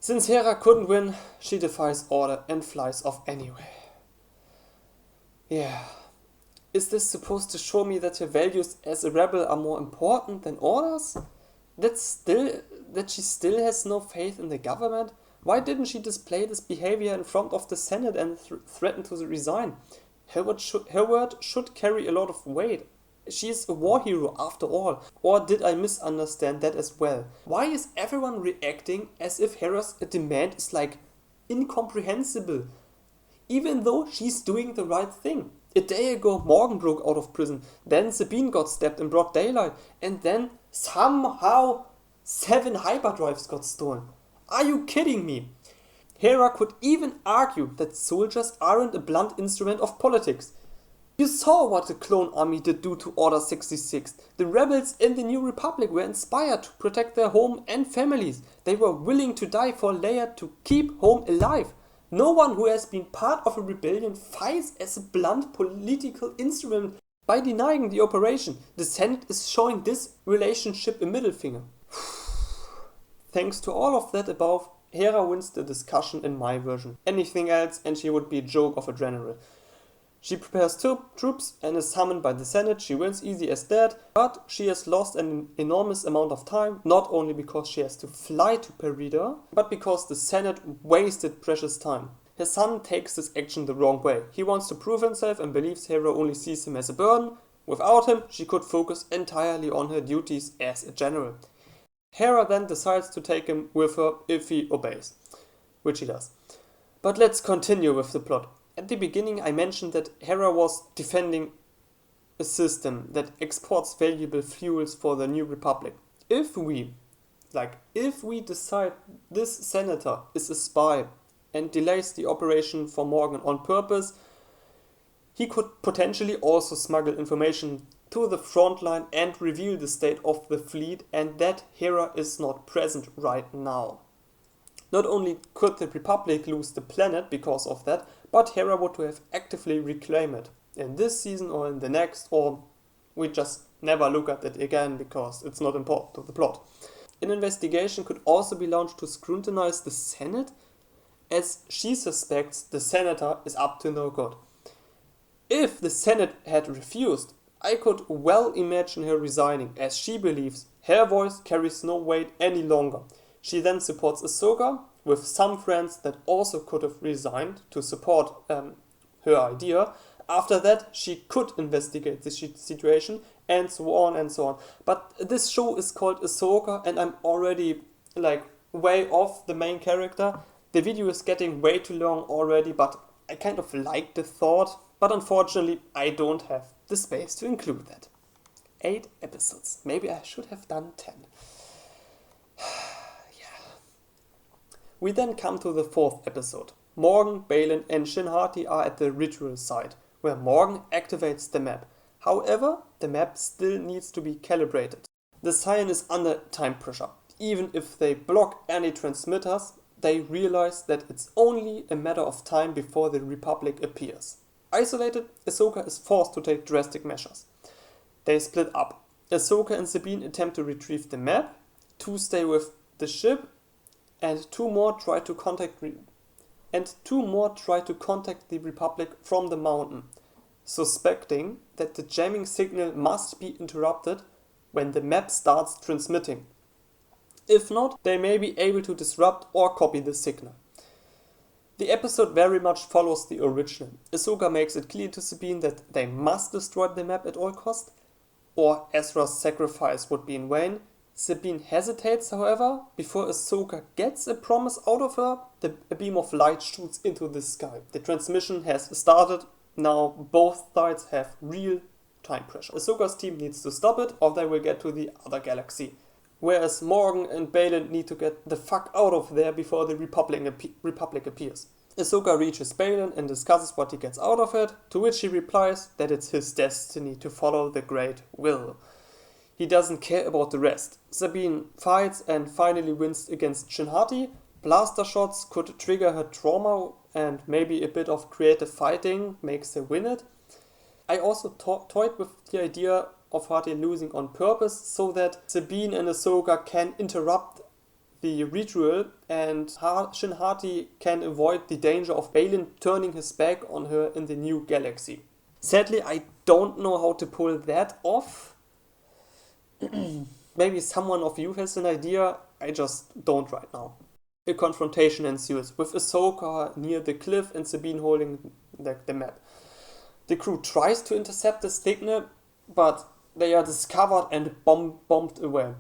Since Hera couldn't win, she defies order and flies off anyway. Yeah. Is this supposed to show me that her values as a rebel are more important than orders? That she still has no faith in the government? Why didn't she display this behavior in front of the Senate and threaten to resign? Her word should carry a lot of weight. She is a war hero after all. Or did I misunderstand that as well? Why is everyone reacting as if Hera's demand is like incomprehensible? Even though she's doing the right thing. A day ago Morgan broke out of prison, then Sabine got stabbed in broad daylight, and then somehow 7 hyperdrives got stolen. Are you kidding me? Hera could even argue that soldiers aren't a blunt instrument of politics. You saw what the clone army did do to Order 66. The rebels in the New Republic were inspired to protect their home and families. They were willing to die for Leia to keep home alive. No one who has been part of a rebellion fights as a blunt political instrument by denying the operation. The Senate is showing this relationship a middle finger. Thanks to all of that above, Hera wins the discussion in my version. Anything else and she would be a joke of a general. She prepares troops and is summoned by the Senate. She wins easy as that, but she has lost an enormous amount of time, not only because she has to fly to Perida, but because the Senate wasted precious time. Her son takes this action the wrong way. He wants to prove himself and believes Hera only sees him as a burden. Without him, she could focus entirely on her duties as a general. Hera then decides to take him with her if he obeys, which he does. But let's continue with the plot. At the beginning I mentioned that Hera was defending a system that exports valuable fuels for the New Republic. If we decide this senator is a spy and delays the operation for Morgan on purpose, he could potentially also smuggle information to the front line and reveal the state of the fleet, and that Hera is not present right now. Not only could the Republic lose the planet because of that, but Hera would have actively reclaimed it in this season or in the next, or we just never look at it again because it's not important to the plot. An investigation could also be launched to scrutinize the Senate, as she suspects the senator is up to no good. If the Senate had refused, I could well imagine her resigning, as she believes her voice carries no weight any longer. She then supports Ahsoka with some friends that also could have resigned to support her idea. After that, she could investigate the situation and so on and so on. But this show is called Ahsoka and I'm already way off the main character. The video is getting way too long already, but I kind of like the thought. But unfortunately, I don't have the space to include that. 8 episodes. Maybe I should have done 10. We then come to the 4th episode. Morgan, Baylan and Shin Hati are at the ritual site, where Morgan activates the map. However, the map still needs to be calibrated. The Scion is under time pressure. Even if they block any transmitters, they realize that it's only a matter of time before the Republic appears. Isolated, Ahsoka is forced to take drastic measures. They split up. Ahsoka and Sabine attempt to retrieve the map, 2 stay with the ship, and 2 more try to contact the Republic from the mountain, suspecting that the jamming signal must be interrupted when the map starts transmitting. If not, they may be able to disrupt or copy the signal. The episode very much follows the original. Ahsoka makes it clear to Sabine that they must destroy the map at all costs, or Ezra's sacrifice would be in vain. Sabine hesitates, however. Before Ahsoka gets a promise out of her, a beam of light shoots into the sky. The transmission has started. Now both sides have real time pressure. Ahsoka's team needs to stop it, or they will get to the other galaxy. Whereas Morgan and Baylan need to get the fuck out of there before the Republic appears. Ahsoka reaches Baylan and discusses what he gets out of it, to which he replies that it's his destiny to follow the Great Will. He doesn't care about the rest. Sabine fights and finally wins against Shin Hati. Blaster shots could trigger her trauma, and maybe a bit of creative fighting makes her win it. I also toyed with the idea of Hati losing on purpose so that Sabine and Ahsoka can interrupt the ritual and Shin Hati can avoid the danger of Baylan turning his back on her in the new galaxy. Sadly, I don't know how to pull that off. Maybe someone of you has an idea, I just don't right now. A confrontation ensues, with Ahsoka near the cliff and Sabine holding the map. The crew tries to intercept the signal, but they are discovered and bombed away.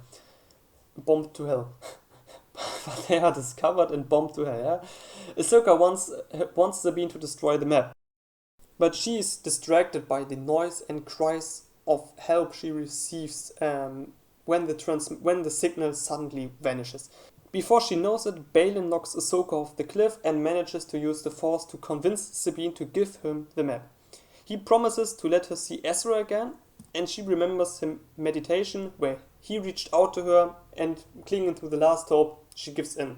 Bombed to hell. But they are discovered and bombed to hell, yeah? Ahsoka wants Sabine to destroy the map, but she is distracted by the noise and cries of help she receives when the signal suddenly vanishes. Before she knows it, Baylan knocks Ahsoka off the cliff and manages to use the Force to convince Sabine to give him the map. He promises to let her see Ezra again, and she remembers his meditation where he reached out to her, and clinging to the last hope, she gives in.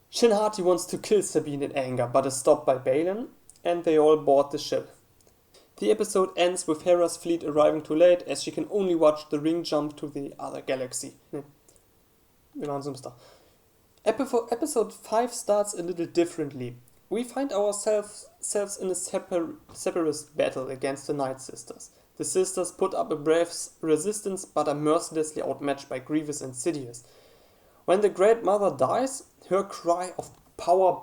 Shin Hati wants to kill Sabine in anger, but is stopped by Balin, and they all board the ship. The episode ends with Hera's fleet arriving too late, as she can only watch the ring jump to the other galaxy. Wir waren so ein Star. Episode 5 starts a little differently. We find ourselves in a separatist battle against the Night Sisters. The sisters put up a brave resistance, but are mercilessly outmatched by Grievous and Sidious. When the Great Mother dies, her cry of power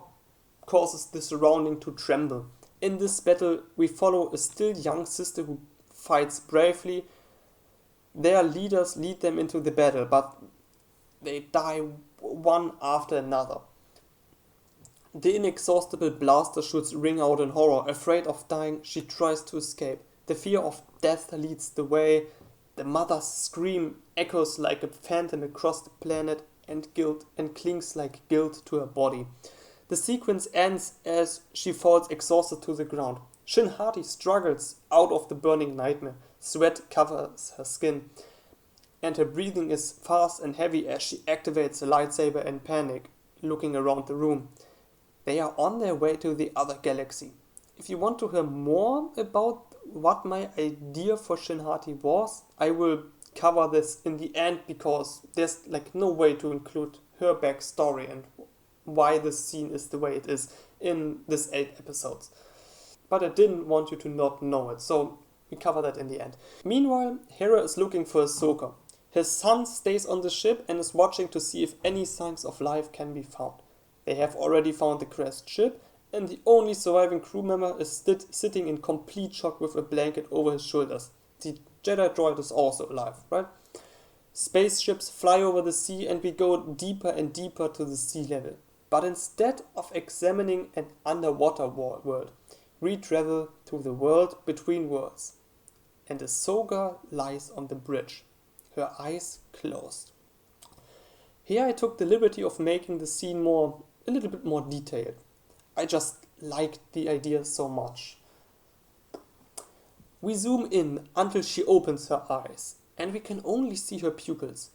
causes the surrounding to tremble. In this battle, we follow a still young sister who fights bravely. Their leaders lead them into the battle, but they die one after another. The inexhaustible blaster shoots ring out in horror. Afraid of dying, she tries to escape. The fear of death leads the way. The mother's scream echoes like a phantom across the planet and clings like guilt to her body. The sequence ends as she falls exhausted to the ground. Shin Hati struggles out of the burning nightmare. Sweat covers her skin, and her breathing is fast and heavy as she activates the lightsaber in panic, looking around the room. They are on their way to the other galaxy. If you want to hear more about what my idea for Shin Hati was, I will cover this in the end, because there's no way to include her backstory and why this scene is the way it is in this 8 episodes. But I didn't want you to not know it, so we cover that in the end. Meanwhile, Hera is looking for Ahsoka. His son stays on the ship and is watching to see if any signs of life can be found. They have already found the crashed ship, and the only surviving crew member is sitting in complete shock with a blanket over his shoulders. The Jedi droid is also alive, right? Spaceships fly over the sea and we go deeper and deeper to the sea level. But instead of examining an underwater world, we travel to the world between worlds. And Ahsoka lies on the bridge, her eyes closed. Here I took the liberty of making the scene a little bit more detailed. I just liked the idea so much. We zoom in until she opens her eyes, and we can only see her pupils.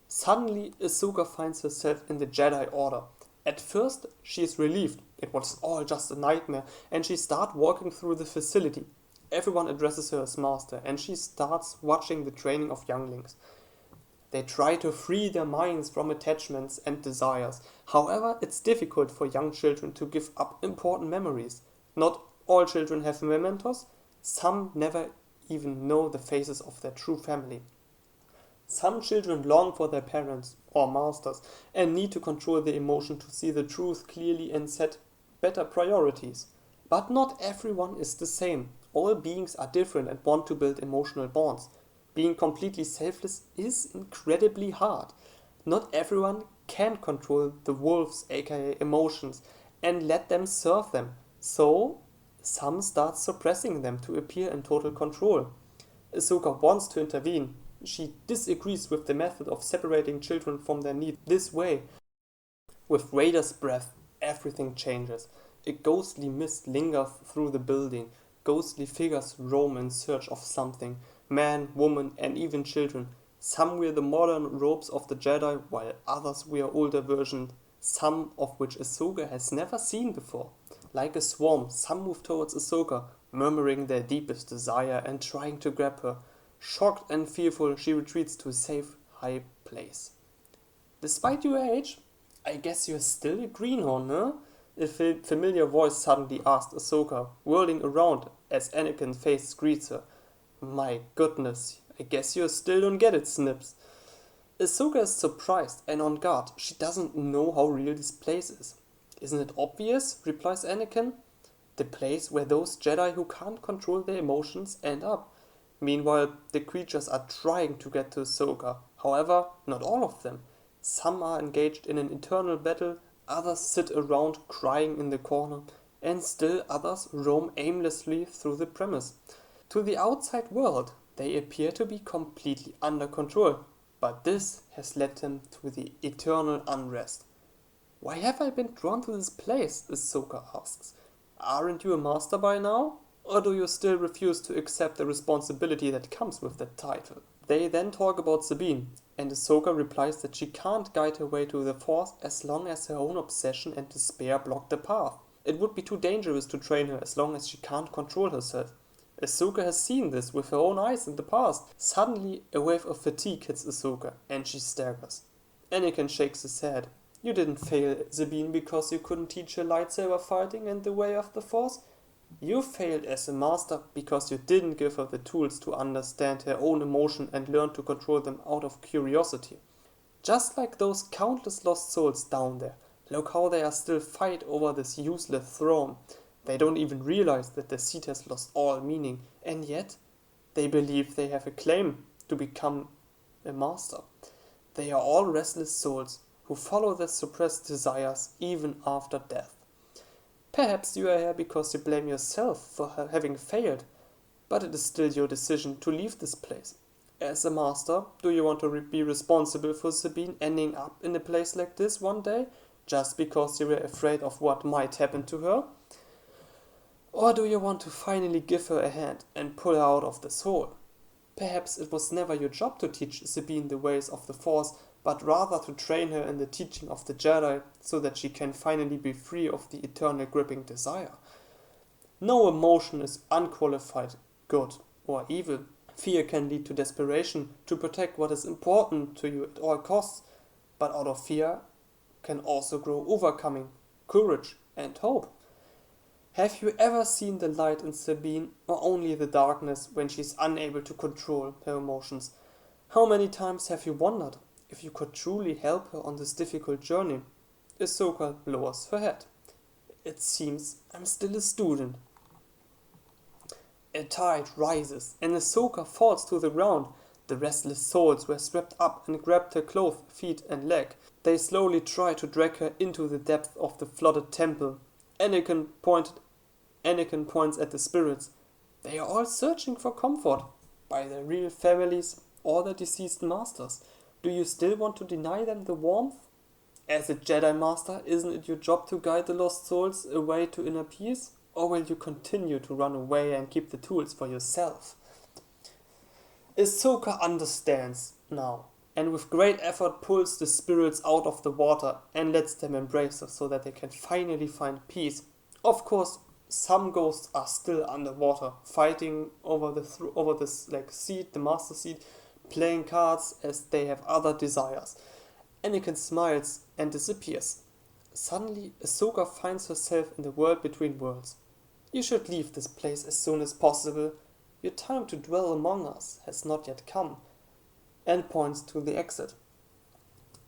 Suddenly, Ahsoka finds herself in the Jedi Order. At first, she is relieved. It was all just a nightmare, and she starts walking through the facility. Everyone addresses her as master, and she starts watching the training of younglings. They try to free their minds from attachments and desires. However, it's difficult for young children to give up important memories. Not all children have mementos. Some never even know the faces of their true family. Some children long for their parents or masters and need to control their emotion to see the truth clearly and set better priorities. But not everyone is the same. All beings are different and want to build emotional bonds. Being completely selfless is incredibly hard. Not everyone can control the wolves, aka emotions, and let them serve them. So, some start suppressing them to appear in total control. Ahsoka wants to intervene. She disagrees with the method of separating children from their needs this way. With Vader's breath, everything changes. A ghostly mist lingers through the building. Ghostly figures roam in search of something. Man, woman, and even children. Some wear the modern robes of the Jedi, while others wear older versions, some of which Ahsoka has never seen before. Like a swarm, some move towards Ahsoka, murmuring their deepest desire and trying to grab her. Shocked and fearful, she retreats to a safe, high place. Despite your age, I guess you're still a greenhorn, huh? A familiar voice suddenly asked Ahsoka, whirling around as Anakin's face greets her. My goodness, I guess you still don't get it, Snips. Ahsoka is surprised and on guard. She doesn't know how real this place is. Isn't it obvious? Replies Anakin. The place where those Jedi who can't control their emotions end up. Meanwhile, the creatures are trying to get to Ahsoka. However, not all of them. Some are engaged in an eternal battle, others sit around crying in the corner, and still others roam aimlessly through the premise. To the outside world, they appear to be completely under control, but this has led them to the eternal unrest. Why have I been drawn to this place? Ahsoka asks. Aren't you a master by now? Or do you still refuse to accept the responsibility that comes with that title? They then talk about Sabine, and Ahsoka replies that she can't guide her way to the Force as long as her own obsession and despair block the path. It would be too dangerous to train her as long as she can't control herself. Ahsoka has seen this with her own eyes in the past. Suddenly, a wave of fatigue hits Ahsoka, and she staggers. Anakin shakes his head. You didn't fail Sabine because you couldn't teach her lightsaber fighting and the way of the Force. You failed as a master because you didn't give her the tools to understand her own emotion and learn to control them out of curiosity. Just like those countless lost souls down there, look how they are still fight over this useless throne. They don't even realize that the seat has lost all meaning, and yet they believe they have a claim to become a master. They are all restless souls who follow their suppressed desires even after death. Perhaps you are here because you blame yourself for having failed, but it is still your decision to leave this place. As a master, do you want to be responsible for Sabine ending up in a place like this one day, just because you were afraid of what might happen to her? Or do you want to finally give her a hand and pull her out of this hole? Perhaps it was never your job to teach Sabine the ways of the Force, but rather to train her in the teaching of the Jedi so that she can finally be free of the eternal gripping desire. No emotion is unqualified good or evil. Fear can lead to desperation to protect what is important to you at all costs, but out of fear can also grow overcoming, courage and hope. Have you ever seen the light in Sabine or only the darkness when she is unable to control her emotions? How many times have you wondered if you could truly help her on this difficult journey? Ahsoka lowers her head. It seems I'm still a student. A tide rises and Ahsoka falls to the ground. The restless souls were swept up and grabbed her clothes, feet and leg. They slowly try to drag her into the depth of the flooded temple. Anakin points at the spirits. They are all searching for comfort by their real families or their deceased masters. Do you still want to deny them the warmth? As a Jedi Master, isn't it your job to guide the lost souls away to inner peace? Or will you continue to run away and keep the tools for yourself? Ahsoka understands now, and with great effort pulls the spirits out of the water and lets them embrace her so that they can finally find peace. Of course, some ghosts are still underwater, fighting over this seat, the master seat, playing cards as they have other desires. Anakin smiles and disappears. Suddenly, Ahsoka finds herself in the world between worlds. You should leave this place as soon as possible. Your time to dwell among us has not yet come. And points to the exit.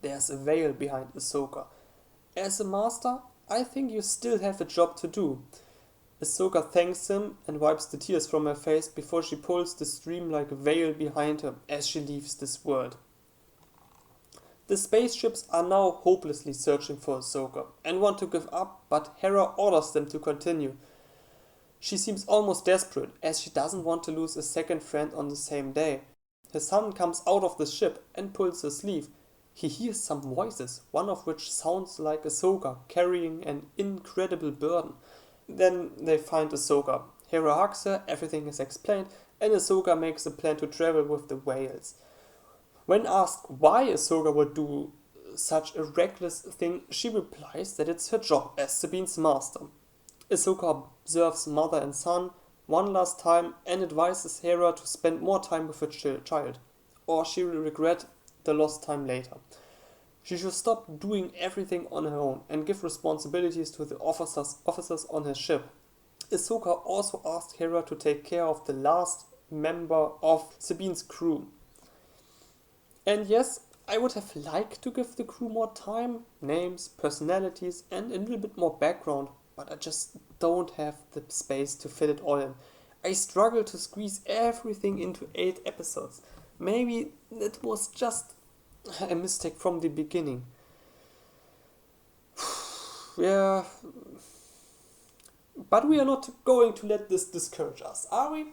There's a veil behind Ahsoka. As a master, I think you still have a job to do. Ahsoka thanks him and wipes the tears from her face before she pulls the stream-like veil behind her as she leaves this world. The spaceships are now hopelessly searching for Ahsoka and want to give up, but Hera orders them to continue. She seems almost desperate as she doesn't want to lose a second friend on the same day. Her son comes out of the ship and pulls her sleeve. He hears some voices, one of which sounds like Ahsoka carrying an incredible burden. Then they find Ahsoka. Hera hugs her, everything is explained, and Ahsoka makes a plan to travel with the whales. When asked why Ahsoka would do such a reckless thing, she replies that it's her job as Sabine's master. Ahsoka observes mother and son one last time and advises Hera to spend more time with her child, or she will regret the lost time later. She should stop doing everything on her own and give responsibilities to the officers on her ship. Ahsoka also asked Hera to take care of the last member of Sabine's crew. And yes, I would have liked to give the crew more time, names, personalities, and a little bit more background, but I just don't have the space to fit it all in. I struggle to squeeze everything into 8 episodes. Maybe that was just a mistake from the beginning. Yeah, but we are not going to let this discourage us, are we?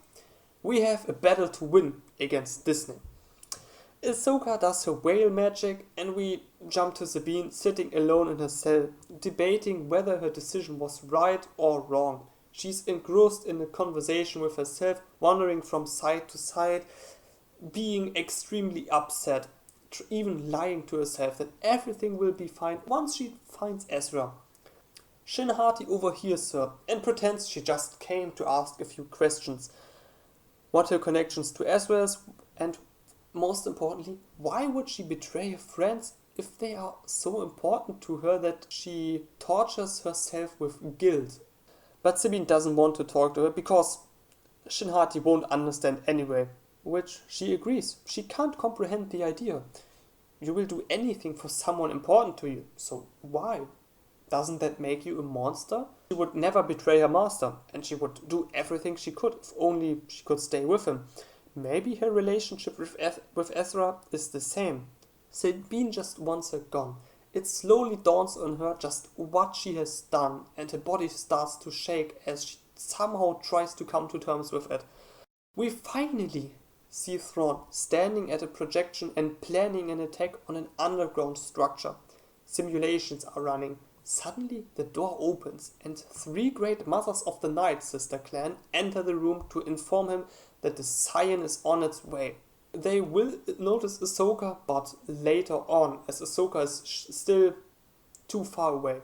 We have a battle to win against Disney. Ahsoka does her whale magic and we jump to Sabine sitting alone in her cell, debating whether her decision was right or wrong. She's engrossed in a conversation with herself, wandering from side to side, being extremely upset, even lying to herself that everything will be fine once she finds Ezra. Shin Hati overhears her and pretends she just came to ask a few questions. What her connections to Ezra is, and most importantly, why would she betray her friends if they are so important to her that she tortures herself with guilt? But Sabine doesn't want to talk to her because Shin Hati won't understand anyway, which she agrees. She can't comprehend the idea. You will do anything for someone important to you, so why? Doesn't that make you a monster? She would never betray her master, and she would do everything she could if only she could stay with him. Maybe her relationship with Ezra is the same. Sabine just wants her gone. It slowly dawns on her just what she has done, and her body starts to shake as she somehow tries to come to terms with it. We finally see Thrawn standing at a projection and planning an attack on an underground structure. Simulations are running. Suddenly the door opens and 3 great mothers of the Night Sister clan enter the room to inform him that the Scion is on its way. They will notice Ahsoka, but later on, as Ahsoka is still too far away.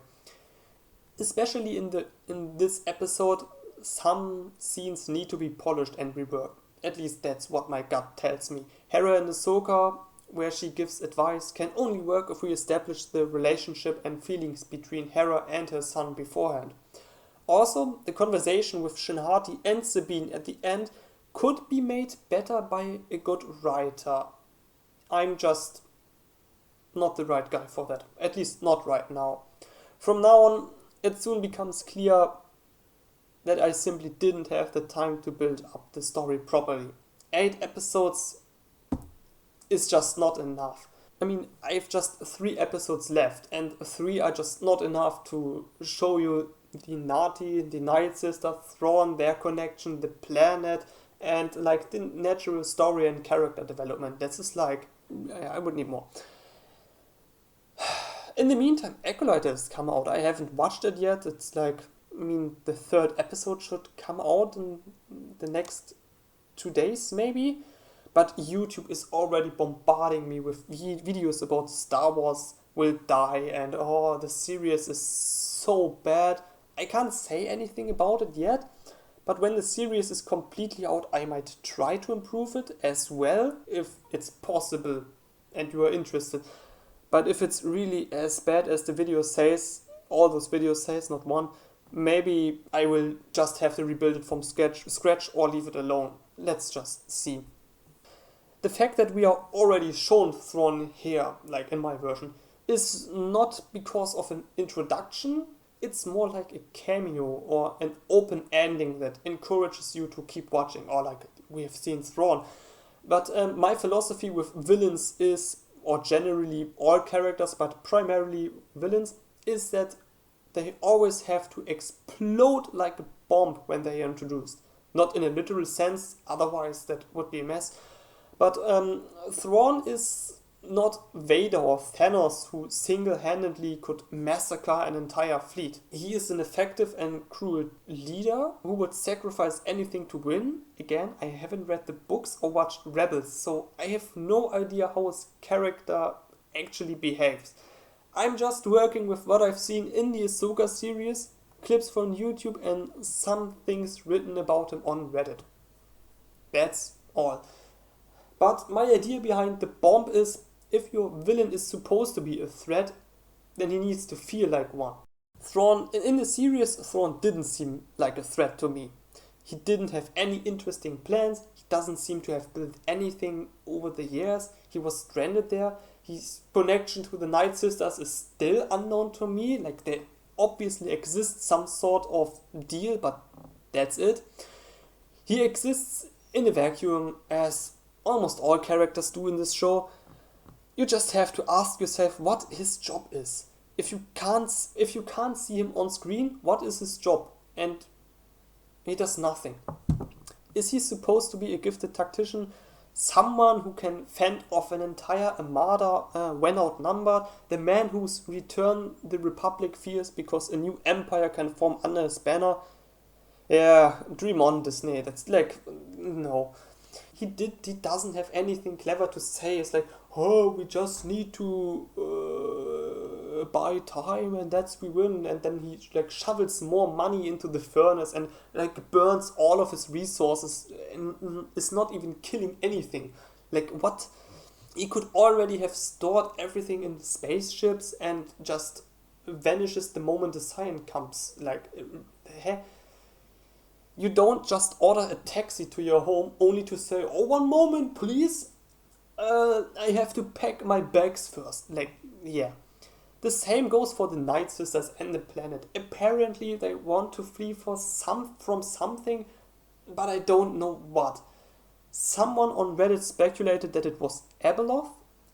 Especially in this episode, some scenes need to be polished and reworked. At least that's what my gut tells me. Hera and Ahsoka, where she gives advice, can only work if we establish the relationship and feelings between Hera and her son beforehand. Also, the conversation with Shin Hati and Sabine at the end could be made better by a good writer. I'm just not the right guy for that. At least not right now. From now on, it soon becomes clear that I simply didn't have the time to build up the story properly. 8 episodes is just not enough. I mean, I have just 3 episodes left, and 3 are just not enough to show you the Nati, the Night Sister, Thrawn, their connection, the planet, and like the natural story and character development. This is like, I would need more. In the meantime, Acolyte has come out. I haven't watched it yet. It's like, I mean, the 3rd episode should come out in the next 2 days maybe. But YouTube is already bombarding me with videos about Star Wars will die and the series is so bad. I can't say anything about it yet, but when the series is completely out, I might try to improve it as well if it's possible and you are interested. But if it's really as bad as the video says, all those videos says, not one, maybe I will just have to rebuild it from scratch or leave it alone. Let's just see. The fact that we are already shown Thrawn here, like in my version, is not because of an introduction. It's more like a cameo or an open ending that encourages you to keep watching, or like we have seen Thrawn. But my philosophy with villains is, or generally all characters, but primarily villains, is that they always have to explode like a bomb when they are introduced. Not in a literal sense, otherwise that would be a mess. But Thrawn is not Vader or Thanos, who single-handedly could massacre an entire fleet. He is an effective and cruel leader who would sacrifice anything to win. Again, I haven't read the books or watched Rebels, so I have no idea how his character actually behaves. I'm just working with what I've seen in the Ahsoka series, clips from YouTube and some things written about him on Reddit. That's all. But my idea behind the bomb is, if your villain is supposed to be a threat, then he needs to feel like one. Thrawn, in the series, Thrawn didn't seem like a threat to me. He didn't have any interesting plans, he doesn't seem to have built anything over the years, he was stranded there, his connection to the Night Sisters is still unknown to me, like there obviously exists some sort of deal, but that's it. He exists in a vacuum, as almost all characters do in this show. You just have to ask yourself what his job is. If you can't see him on screen, what is his job? And he does nothing. Is he supposed to be a gifted tactician? Someone who can fend off an entire armada when outnumbered? The man whose return the Republic fears because a new empire can form under his banner? Yeah, dream on, Disney. That's like, no. He doesn't have anything clever to say. It's like, oh, we just need to buy time and that's we win. And then he like shovels more money into the furnace and like burns all of his resources and is not even killing anything. Like what? He could already have stored everything in spaceships and just vanishes the moment the sign comes. Like, you don't just order a taxi to your home only to say, oh, one moment, please. I have to pack my bags first. Like, yeah. The same goes for the Night Sisters and the planet. Apparently, they want to flee from something, but I don't know what. Someone on Reddit speculated that it was Abeloth.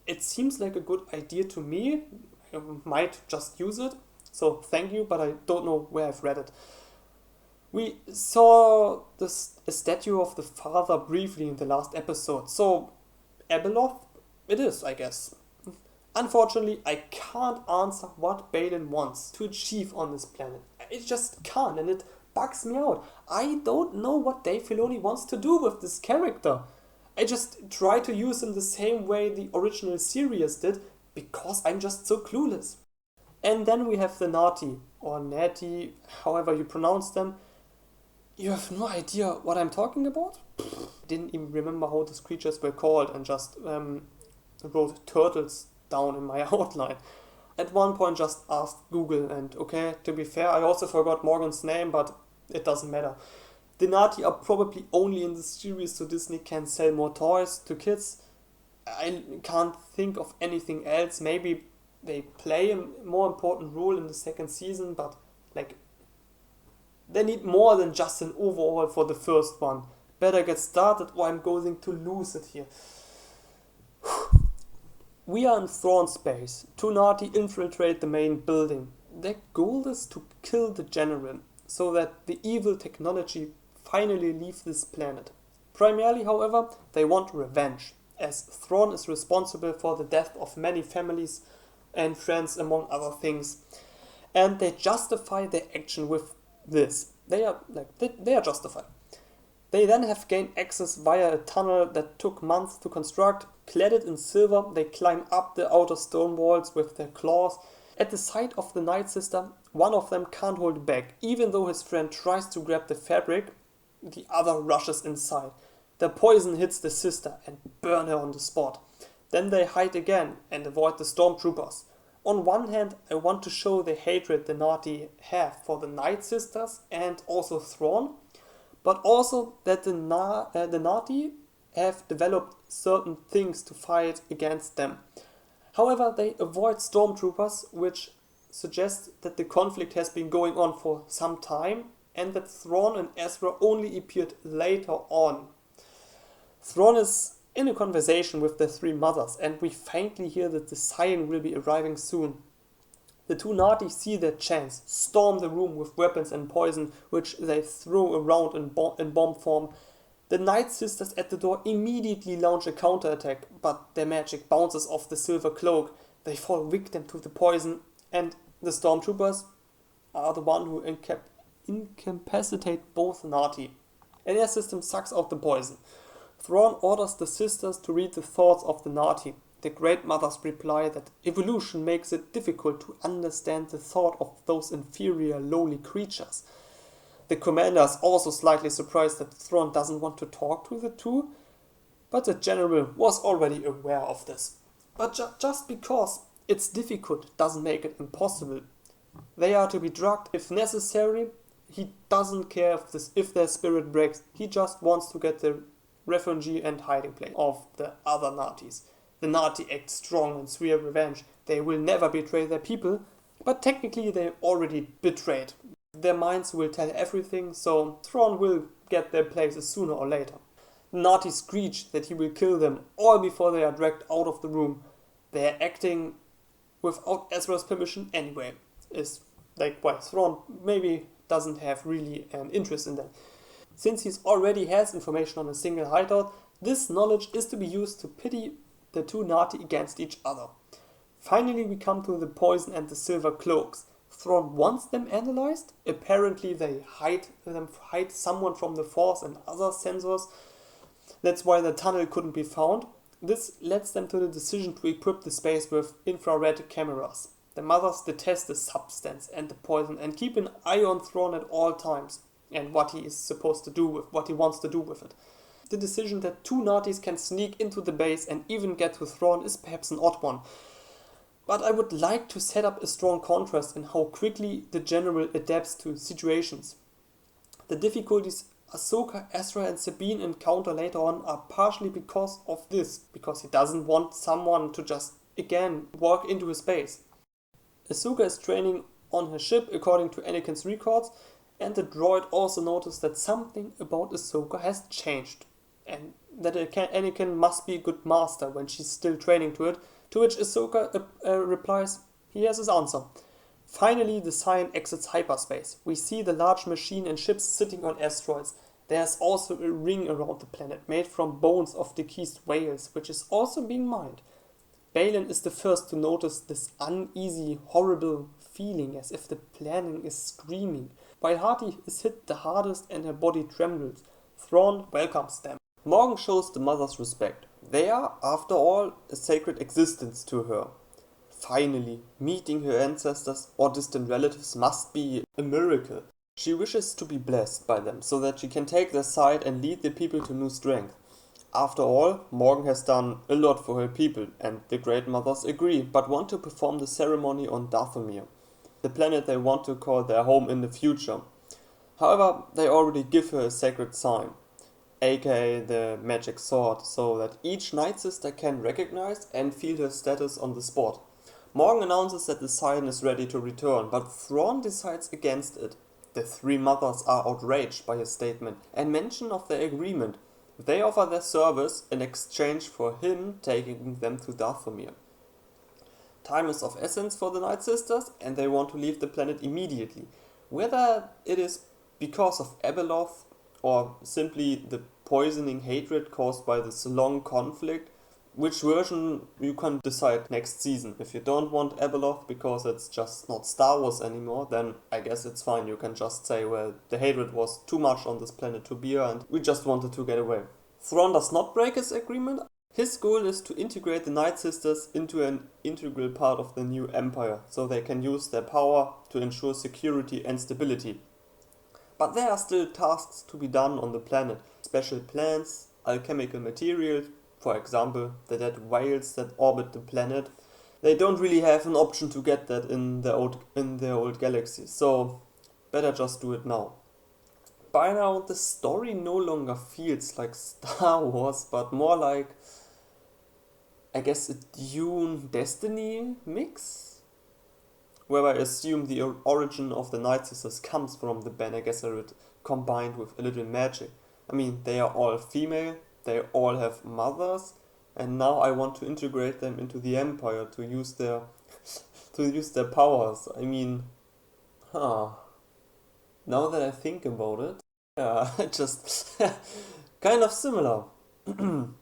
It seems like a good idea to me. I might just use it. So thank you, but I don't know where I've read it. We saw a statue of the father briefly in the last episode. So Abeloth it is, I guess. Unfortunately, I can't answer what Balin wants to achieve on this planet. I just can't, and it bugs me out. I don't know what Dave Filoni wants to do with this character. I just try to use him the same way the original series did, because I'm just so clueless. And then we have the Nati, or Nati, however you pronounce them. You have no idea what I'm talking about? Didn't even remember how these creatures were called and just wrote turtles down in my outline. At one point just asked Google, and okay, to be fair, I also forgot Morgan's name, but it doesn't matter. The Nati are probably only in the series so Disney can sell more toys to kids. I can't think of anything else. Maybe they play a more important role in the second season, but like they need more than just an overhaul for the first one. Better get started or I'm going to lose it here. We are in Thrawn space. Two Nati infiltrate the main building. Their goal is to kill the general, so that the evil technology finally leaves this planet. Primarily, however, they want revenge, as Thrawn is responsible for the death of many families and friends among other things. And they justify their action with this. They are justified. They then have gained access via a tunnel that took months to construct. Cladded in silver, they climb up the outer stone walls with their claws. At the sight of the Night Sister, one of them can't hold back. Even though his friend tries to grab the fabric, the other rushes inside. The poison hits the sister and burn her on the spot. Then they hide again and avoid the stormtroopers. On one hand, I want to show the hatred the Nati have for the Night Sisters and also Thrawn, but also that the Nati have developed certain things to fight against them. However, they avoid stormtroopers, which suggests that the conflict has been going on for some time and that Thrawn and Ezra only appeared later on. Thrawn is in a conversation with the three mothers and we faintly hear that the Scion will be arriving soon. The two Nati see their chance, storm the room with weapons and poison which they throw around in bomb form. The Night Sisters at the door immediately launch a counterattack, but their magic bounces off the silver cloak. They fall victim to the poison, and the stormtroopers are the one who incapacitate both Nati. And their system sucks out the poison. Thrawn orders the sisters to read the thoughts of the Nati. The Great Mothers reply that evolution makes it difficult to understand the thought of those inferior, lowly creatures. The commander is also slightly surprised that Thrawn doesn't want to talk to the two, but the general was already aware of this. But just because it's difficult doesn't make it impossible. They are to be drugged if necessary. He doesn't care if their spirit breaks. He just wants to get the refugee and hiding place of the other Natis. The Nati act strong and swear revenge. They will never betray their people, but technically they already betrayed. Their minds will tell everything, so Thrawn will get their places sooner or later. The Nati screech that he will kill them all before they are dragged out of the room. They are acting without Ezra's permission anyway. Is like why Thrawn maybe doesn't have really an interest in that. Since he already has information on a single hideout, this knowledge is to be used to pity the two Nati against each other. Finally we come to the poison and the silver cloaks. Thrawn wants them analyzed. Apparently they hide someone from the Force and other sensors. That's why the tunnel couldn't be found. This leads them to the decision to equip the space with infrared cameras. The mothers detest the substance and the poison and keep an eye on Thrawn at all times and what he is supposed to do with what he wants to do with it. The decision that two Nazis can sneak into the base and even get to Thrawn is perhaps an odd one. But I would like to set up a strong contrast in how quickly the general adapts to situations. The difficulties Ahsoka, Ezra and Sabine encounter later on are partially because of this, because he doesn't want someone to just, again, walk into his base. Ahsoka is training on her ship according to Anakin's records, and the droid also noticed that something about Ahsoka has changed, and that Anakin must be a good master when she's still training to it, to which Ahsoka replies, he has his answer. Finally, the Scion exits hyperspace. We see the large machine and ships sitting on asteroids. There's also a ring around the planet made from bones of deceased whales, which is also being mined. Baylan is the first to notice this uneasy, horrible feeling, as if the planet is screaming, while Hati is hit the hardest and her body trembles. Thrawn welcomes them. Morgan shows the mothers respect. They are, after all, a sacred existence to her. Finally, meeting her ancestors or distant relatives must be a miracle. She wishes to be blessed by them so that she can take their side and lead the people to new strength. After all, Morgan has done a lot for her people, and the Great Mothers agree, but want to perform the ceremony on Dathomir, the planet they want to call their home in the future. However, they already give her a sacred sign, aka the magic sword, so that each Night Sister can recognize and feel her status on the spot. Morgan announces that the sign is ready to return, but Thrawn decides against it. The three mothers are outraged by his statement and mention of their agreement. They offer their service in exchange for him taking them to Dathomir. Time is of essence for the Night Sisters, and they want to leave the planet immediately. Whether it is because of Abeloth or simply the poisoning hatred caused by this long conflict, which version you can decide next season. If you don't want Abeloth because it's just not Star Wars anymore, then I guess it's fine. You can just say, well, the hatred was too much on this planet to bear and we just wanted to get away. Thrawn does not break his agreement. His goal is to integrate the Night Sisters into an integral part of the new empire, so they can use their power to ensure security and stability. But there are still tasks to be done on the planet. Special plants, alchemical materials, for example, the dead whales that orbit the planet. They don't really have an option to get that in their old galaxy, so better just do it now. By now, the story no longer feels like Star Wars, but more like, I guess, a Dune Destiny mix? Where I assume the origin of the Night Sisters comes from the Bene Gesserit combined with a little magic. I mean, they are all female, they all have mothers, and now I want to integrate them into the Empire to use their powers. I mean, now that I think about it, just kind of similar. Never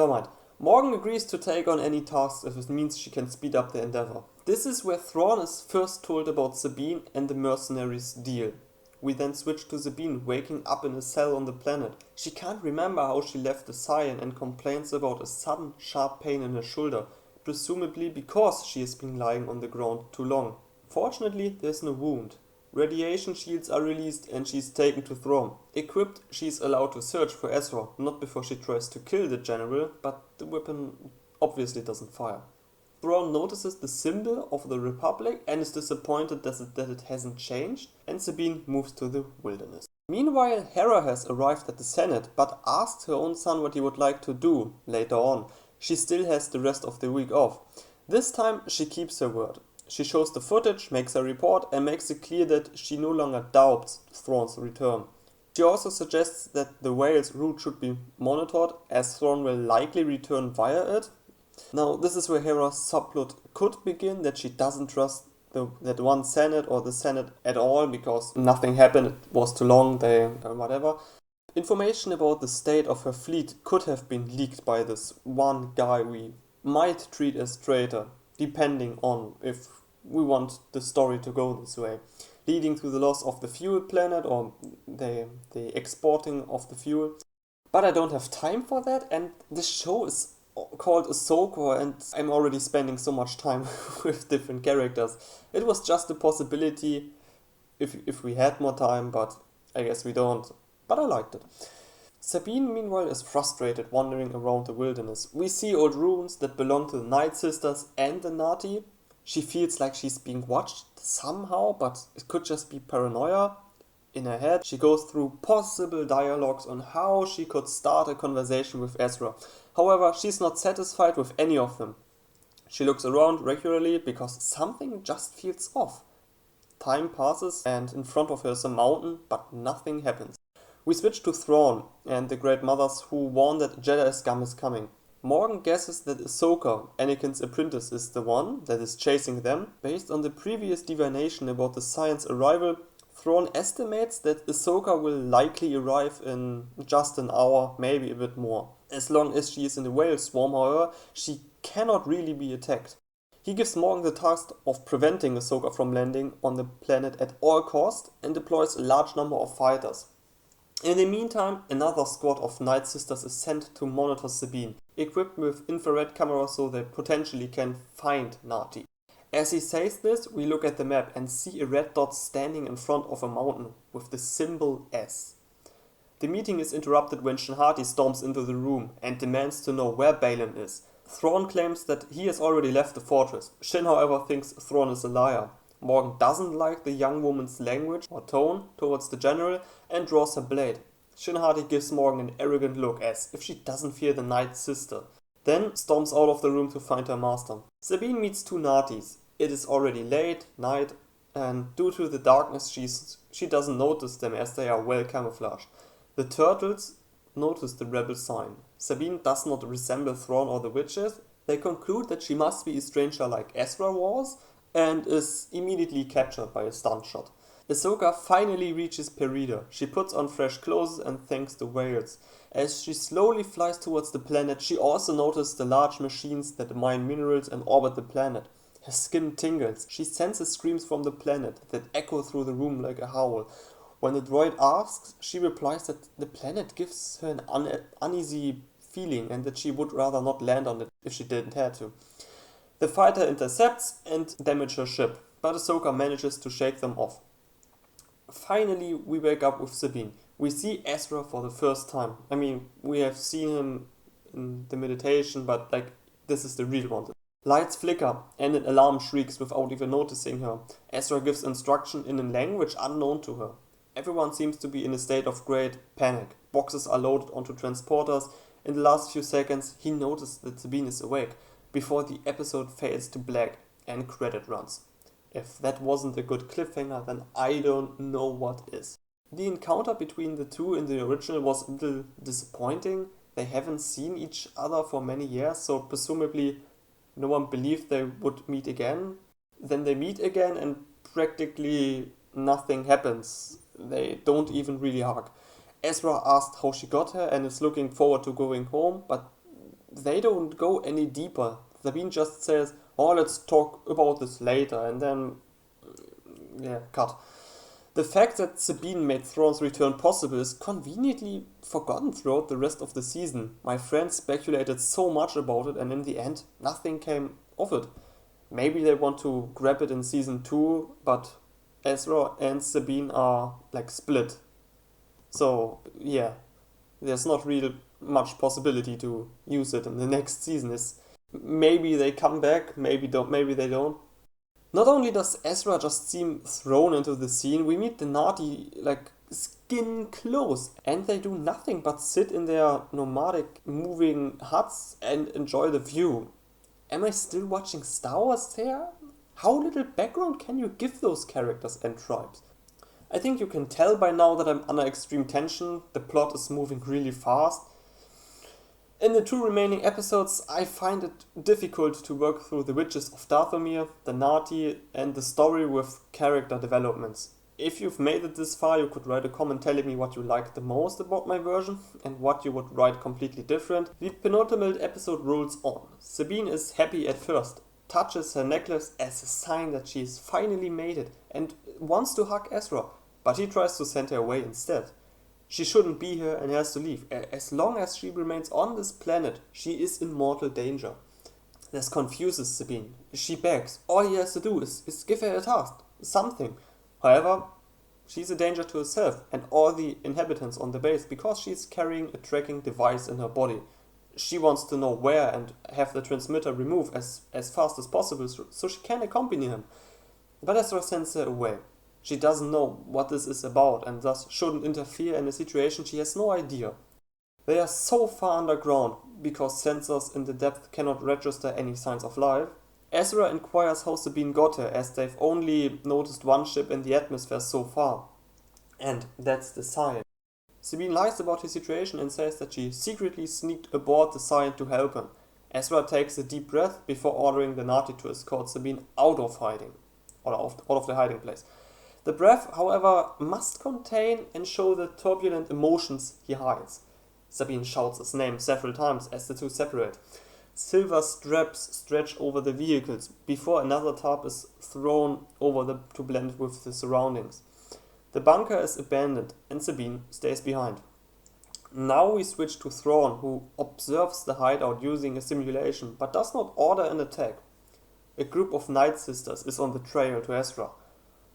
mind. Morgan agrees to take on any tasks if it means she can speed up the endeavor. This is where Thrawn is first told about Sabine and the mercenaries' deal. We then switch to Sabine waking up in a cell on the planet. She can't remember how she left the Scion and complains about a sudden sharp pain in her shoulder, presumably because she has been lying on the ground too long. Fortunately, there's no wound. Radiation shields are released and she's taken to Thrawn. Equipped, she's allowed to search for Ezra, not before she tries to kill the general, but the weapon obviously doesn't fire. Thrawn notices the symbol of the Republic and is disappointed that it hasn't changed, and Sabine moves to the wilderness. Meanwhile, Hera has arrived at the Senate, but asked her own son what he would like to do later on. She still has the rest of the week off. This time, she keeps her word. She shows the footage, makes a report, and makes it clear that she no longer doubts Thrawn's return. She also suggests that the whale's route should be monitored, as Thrawn will likely return via it. Now, this is where Hera's subplot could begin, that she doesn't trust that one Senate or the Senate at all, because nothing happened, it was too long, whatever. Information about the state of her fleet could have been leaked by this one guy we might treat as traitor, depending on if we want the story to go this way, leading to the loss of the fuel planet or the exporting of the fuel. But I don't have time for that, and this show is called Ahsoka, and I'm already spending so much time with different characters. It was just a possibility if we had more time, but I guess we don't. But I liked it. Sabine, meanwhile, is frustrated wandering around the wilderness. We see old ruins that belong to the Night Sisters and the Nati. She feels like she's being watched somehow, but it could just be paranoia. In her head, she goes through possible dialogues on how she could start a conversation with Ezra. However, she's not satisfied with any of them. She looks around regularly because something just feels off. Time passes and in front of her is a mountain, but nothing happens. We switch to Thrawn and the Great Mothers who warn that Jedi scum is coming. Morgan guesses that Ahsoka, Anakin's apprentice, is the one that is chasing them. Based on the previous divination about the Science arrival, Thrawn estimates that Ahsoka will likely arrive in just an hour, maybe a bit more. As long as she is in the whale swarm, however, she cannot really be attacked. He gives Morgan the task of preventing Ahsoka from landing on the planet at all costs and deploys a large number of fighters. In the meantime, another squad of Night Sisters is sent to monitor Sabine, equipped with infrared cameras so they potentially can find Nati. As he says this, we look at the map and see a red dot standing in front of a mountain with the symbol S. The meeting is interrupted when Shin Hati storms into the room and demands to know where Baylan is. Thrawn claims that he has already left the fortress. Shin, however, thinks Thrawn is a liar. Morgan doesn't like the young woman's language or tone towards the general and draws her blade. Shin Hati gives Morgan an arrogant look as if she doesn't fear the Night Sister, then storms out of the room to find her master. Sabine meets two Natis. It is already late, night, and due to the darkness she doesn't notice them as they are well camouflaged. The turtles notice the rebel sign. Sabine does not resemble Thrawn or the witches. They conclude that she must be a stranger like Ezra was, and is immediately captured by a stun shot. Ahsoka finally reaches Perida. She puts on fresh clothes and thanks the whales. As she slowly flies towards the planet, she also notices the large machines that mine minerals and orbit the planet. Her skin tingles. She senses screams from the planet that echo through the room like a howl. When the droid asks, she replies that the planet gives her an uneasy feeling and that she would rather not land on it if she didn't have to. The fighter intercepts and damages her ship, but Ahsoka manages to shake them off. Finally, we wake up with Sabine. We see Ezra for the first time. I mean, we have seen him in the meditation, but this is the real one. Lights flicker and an alarm shrieks without even noticing her. Ezra gives instruction in a language unknown to her. Everyone seems to be in a state of great panic. Boxes are loaded onto transporters. In the last few seconds, he notices that Sabine is awake, before the episode fades to black and credit runs. If that wasn't a good cliffhanger, then I don't know what is. The encounter between the two in the original was a little disappointing. They haven't seen each other for many years, so presumably no one believed they would meet again. Then they meet again and practically nothing happens. They don't even really hug. Ezra asked how she got here and is looking forward to going home, but they don't go any deeper. Sabine just says, "Oh, let's talk about this later," and then, cut. The fact that Sabine made Thrawn's return possible is conveniently forgotten throughout the rest of the season. My friends speculated so much about it, and in the end, nothing came of it. Maybe they want to grab it in season 2, but Ezra and Sabine are split. So, there's not really much possibility to use it in the next season. Maybe they come back, maybe they don't. Not only does Ezra just seem thrown into the scene, we meet the Nati skin close, and they do nothing but sit in their nomadic moving huts and enjoy the view. Am I still watching Star Wars here? How little background can you give those characters and tribes? I think you can tell by now that I'm under extreme tension. The plot is moving really fast. In the 2 remaining episodes, I find it difficult to work through the Witches of Dathomir, the Nati, and the story with character developments. If you've made it this far, you could write a comment telling me what you liked the most about my version and what you would write completely different. The penultimate episode rolls on. Sabine is happy at first. touches her necklace as a sign that she's finally made it and wants to hug Ezra, but he tries to send her away instead. She shouldn't be here and has to leave. As long as she remains on this planet, she is in mortal danger. This confuses Sabine. She begs. All he has to do is give her a task, something. However, she's a danger to herself and all the inhabitants on the base because she's carrying a tracking device in her body. She wants to know where and have the transmitter removed as fast as possible so she can accompany him. But Ezra sends her away. She doesn't know what this is about and thus shouldn't interfere in a situation she has no idea. They are so far underground because sensors in the depth cannot register any signs of life. Ezra inquires how Sabine got here as they've only noticed one ship in the atmosphere so far. And that's the sign. Sabine lies about his situation and says that she secretly sneaked aboard the sign to help him. Ezra takes a deep breath before ordering the Nati to escort Sabine out of hiding, or out of the hiding place. The breath, however, must contain and show the turbulent emotions he hides. Sabine shouts his name several times as the two separate. Silver straps stretch over the vehicles before another tarp is thrown over them to blend with the surroundings. The bunker is abandoned and Sabine stays behind. Now we switch to Thrawn, who observes the hideout using a simulation but does not order an attack. A group of Night Sisters is on the trail to Ezra.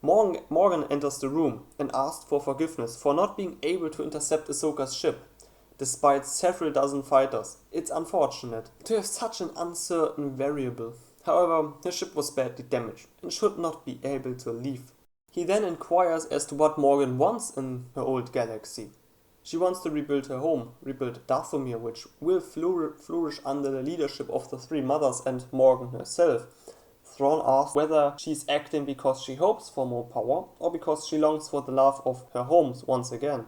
Morgan enters the room and asks for forgiveness for not being able to intercept Ahsoka's ship. Despite several dozen fighters, it's unfortunate to have such an uncertain variable. However, her ship was badly damaged and should not be able to leave. He then inquires as to what Morgan wants in her old galaxy. She wants to rebuild her home, rebuild Dathomir, which will flourish under the leadership of the three mothers and Morgan herself. Thrawn asks whether she's acting because she hopes for more power or because she longs for the love of her homes once again.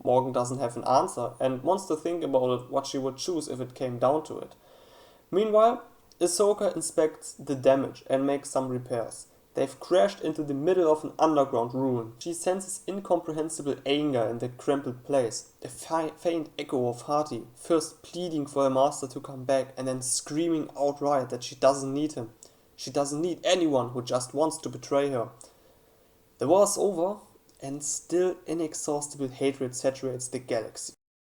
Morgan doesn't have an answer and wants to think about it, what she would choose if it came down to it. Meanwhile, Ahsoka inspects the damage and makes some repairs. They've crashed into the middle of an underground ruin. She senses incomprehensible anger in the crumpled place, a faint echo of Hati, first pleading for her master to come back and then screaming outright that she doesn't need him. She doesn't need anyone who just wants to betray her. The war is over, and still inexhaustible hatred saturates the galaxy.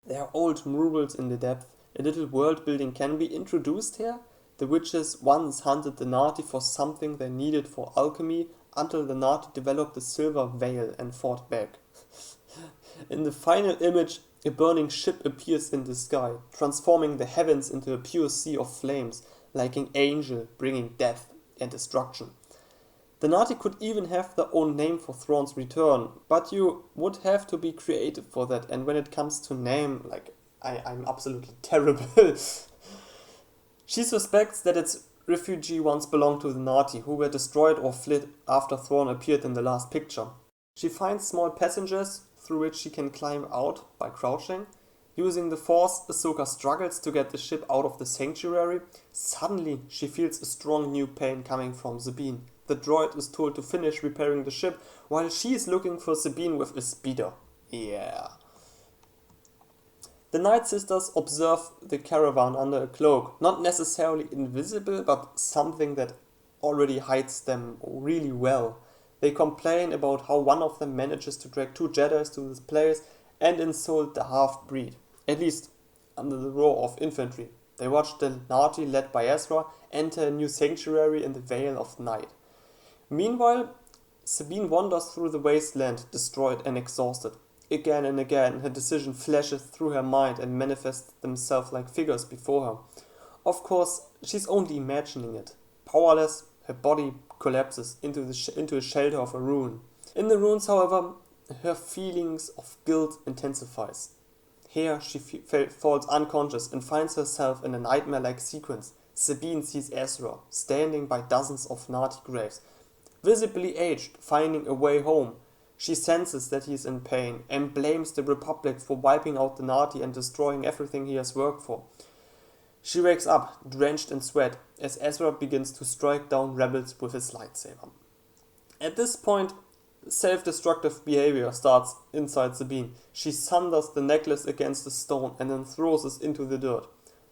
There are old murals in the depth. A little world building can be introduced here. The witches once hunted the Nati for something they needed for alchemy until the Nati developed the silver veil and fought back. In the final image, a burning ship appears in the sky, transforming the heavens into a pure sea of flames, like an angel bringing death and destruction. The Nati could even have their own name for Thrawn's return, but you would have to be creative for that, and when it comes to name, I'm absolutely terrible. She suspects that its refugee once belonged to the Nati, who were destroyed or fled after Thrawn appeared in the last picture. She finds small passages through which she can climb out by crouching. Using the Force, Ahsoka struggles to get the ship out of the sanctuary. Suddenly, she feels a strong new pain coming from Sabine. The droid is told to finish repairing the ship, while she is looking for Sabine with a speeder. Yeah. The Night Sisters observe the caravan under a cloak, not necessarily invisible, but something that already hides them really well. They complain about how one of them manages to drag two Jedis to this place and insult the half-breed, at least under the roar of infantry. They watch the Nati led by Ezra enter a new sanctuary in the Veil of Night. Meanwhile, Sabine wanders through the wasteland, destroyed and exhausted. Again and again, her decision flashes through her mind and manifests themselves like figures before her. Of course, she's only imagining it. Powerless, her body collapses into a shelter of a ruin. In the ruins, however, her feelings of guilt intensifies. Here, she falls unconscious and finds herself in a nightmare-like sequence. Sabine sees Ezra, standing by dozens of Nati graves, visibly aged, finding a way home. She senses that he is in pain and blames the Republic for wiping out the Nati and destroying everything he has worked for. She wakes up, drenched in sweat, as Ezra begins to strike down rebels with his lightsaber. At this point, self-destructive behavior starts inside Sabine. She sunders the necklace against a stone and then throws it into the dirt.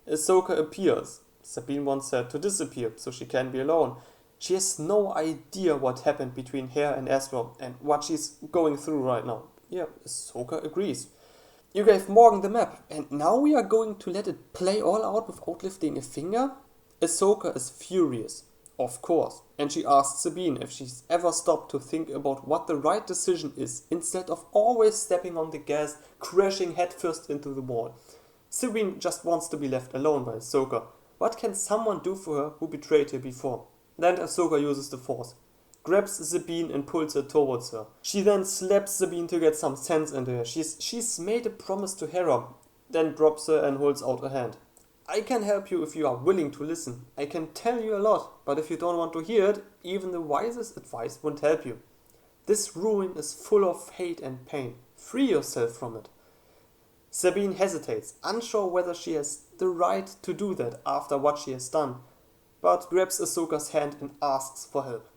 Ahsoka appears, Sabine wants her to disappear so she can be alone. She has no idea what happened between her and Ezra and what she's going through right now. Yeah, Ahsoka agrees. You gave Morgan the map, and now we are going to let it play all out without lifting a finger? Ahsoka is furious, of course, and she asks Sabine if she's ever stopped to think about what the right decision is, instead of always stepping on the gas, crashing headfirst into the wall. Sabine just wants to be left alone by Ahsoka. What can someone do for her who betrayed her before? Then Ahsoka uses the Force, grabs Sabine and pulls her towards her. She then slaps Sabine to get some sense into her. She's made a promise to Hera, then drops her and holds out her hand. I can help you if you are willing to listen. I can tell you a lot, but if you don't want to hear it, even the wisest advice won't help you. This ruin is full of hate and pain. Free yourself from it. Sabine hesitates, unsure whether she has the right to do that after what she has done, but grabs Ahsoka's hand and asks for help.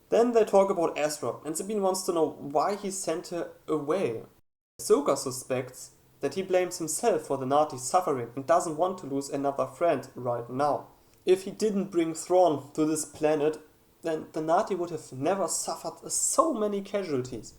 Then they talk about Ezra, and Sabine wants to know why he sent her away. Ahsoka suspects that he blames himself for the Na'ti's suffering and doesn't want to lose another friend right now. If he didn't bring Thrawn to this planet, then the Na'ti would have never suffered so many casualties.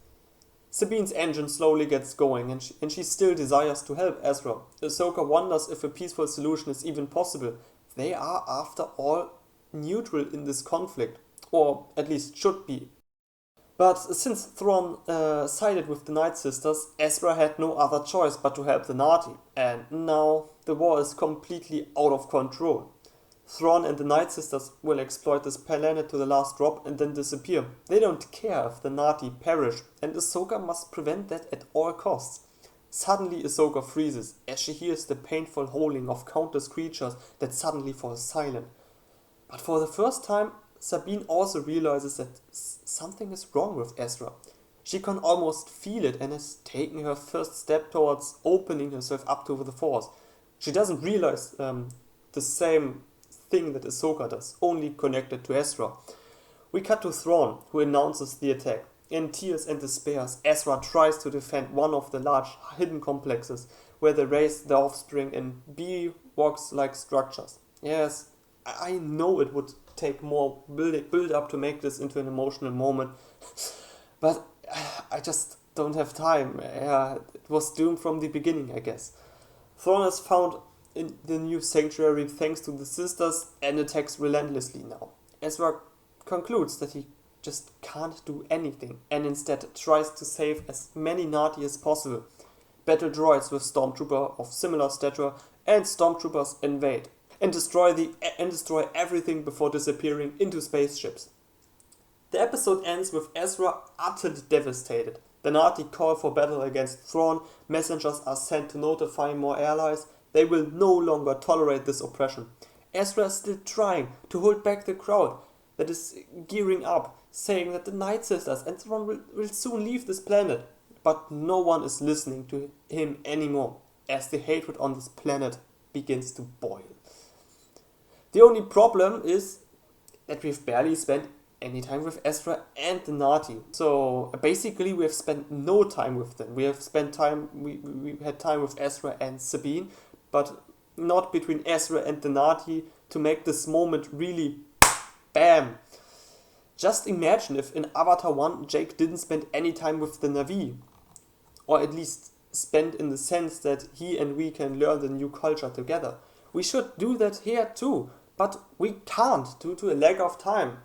Sabine's engine slowly gets going and she still desires to help Ezra. Ahsoka wonders if a peaceful solution is even possible. They are, after all, neutral in this conflict, or at least should be. But since Thrawn sided with the Night Sisters, Ezra had no other choice but to help the Na'ti, and now the war is completely out of control. Thrawn and the Night Sisters will exploit this planet to the last drop and then disappear. They don't care if the Na'ti perish, and Ahsoka must prevent that at all costs. Suddenly Ahsoka freezes as she hears the painful howling of countless creatures that suddenly fall silent. But for the first time, Sabine also realizes that something is wrong with Ezra. She can almost feel it and is taking her first step towards opening herself up to the Force. She doesn't realize the same thing that Ahsoka does, only connected to Ezra. We cut to Thrawn, who announces the attack. In tears and despair, Ezra tries to defend one of the large hidden complexes where they raise their offspring in Bee-Vox-like structures. Yes, I know it would take more build up to make this into an emotional moment, but I just don't have time. It was doomed from the beginning, I guess. Thrawn is found in the new sanctuary thanks to the sisters and attacks relentlessly now. Ezra concludes that he just can't do anything and instead tries to save as many Na'ti as possible. Battle droids with stormtrooper of similar stature and stormtroopers invade and destroy everything before disappearing into spaceships. The episode ends with Ezra utterly devastated. The Na'ti call for battle against Thrawn. Messengers are sent to notify more allies. They will no longer tolerate this oppression. Ezra is still trying to hold back the crowd that is gearing up, saying that the Night Sisters and Thrawn will soon leave this planet. But no one is listening to him anymore, as the hatred on this planet begins to boil. The only problem is that we've barely spent any time with Ezra and the Na'ti. So basically we have spent no time with them. We have spent time, we had time with Ezra and Sabine, but not between Ezra and the Na'ti to make this moment really BAM! Just imagine if in Avatar 1 Jake didn't spend any time with the Na'vi. Or at least spend in the sense that he and we can learn the new culture together. We should do that here too, but we can't due to a lack of time.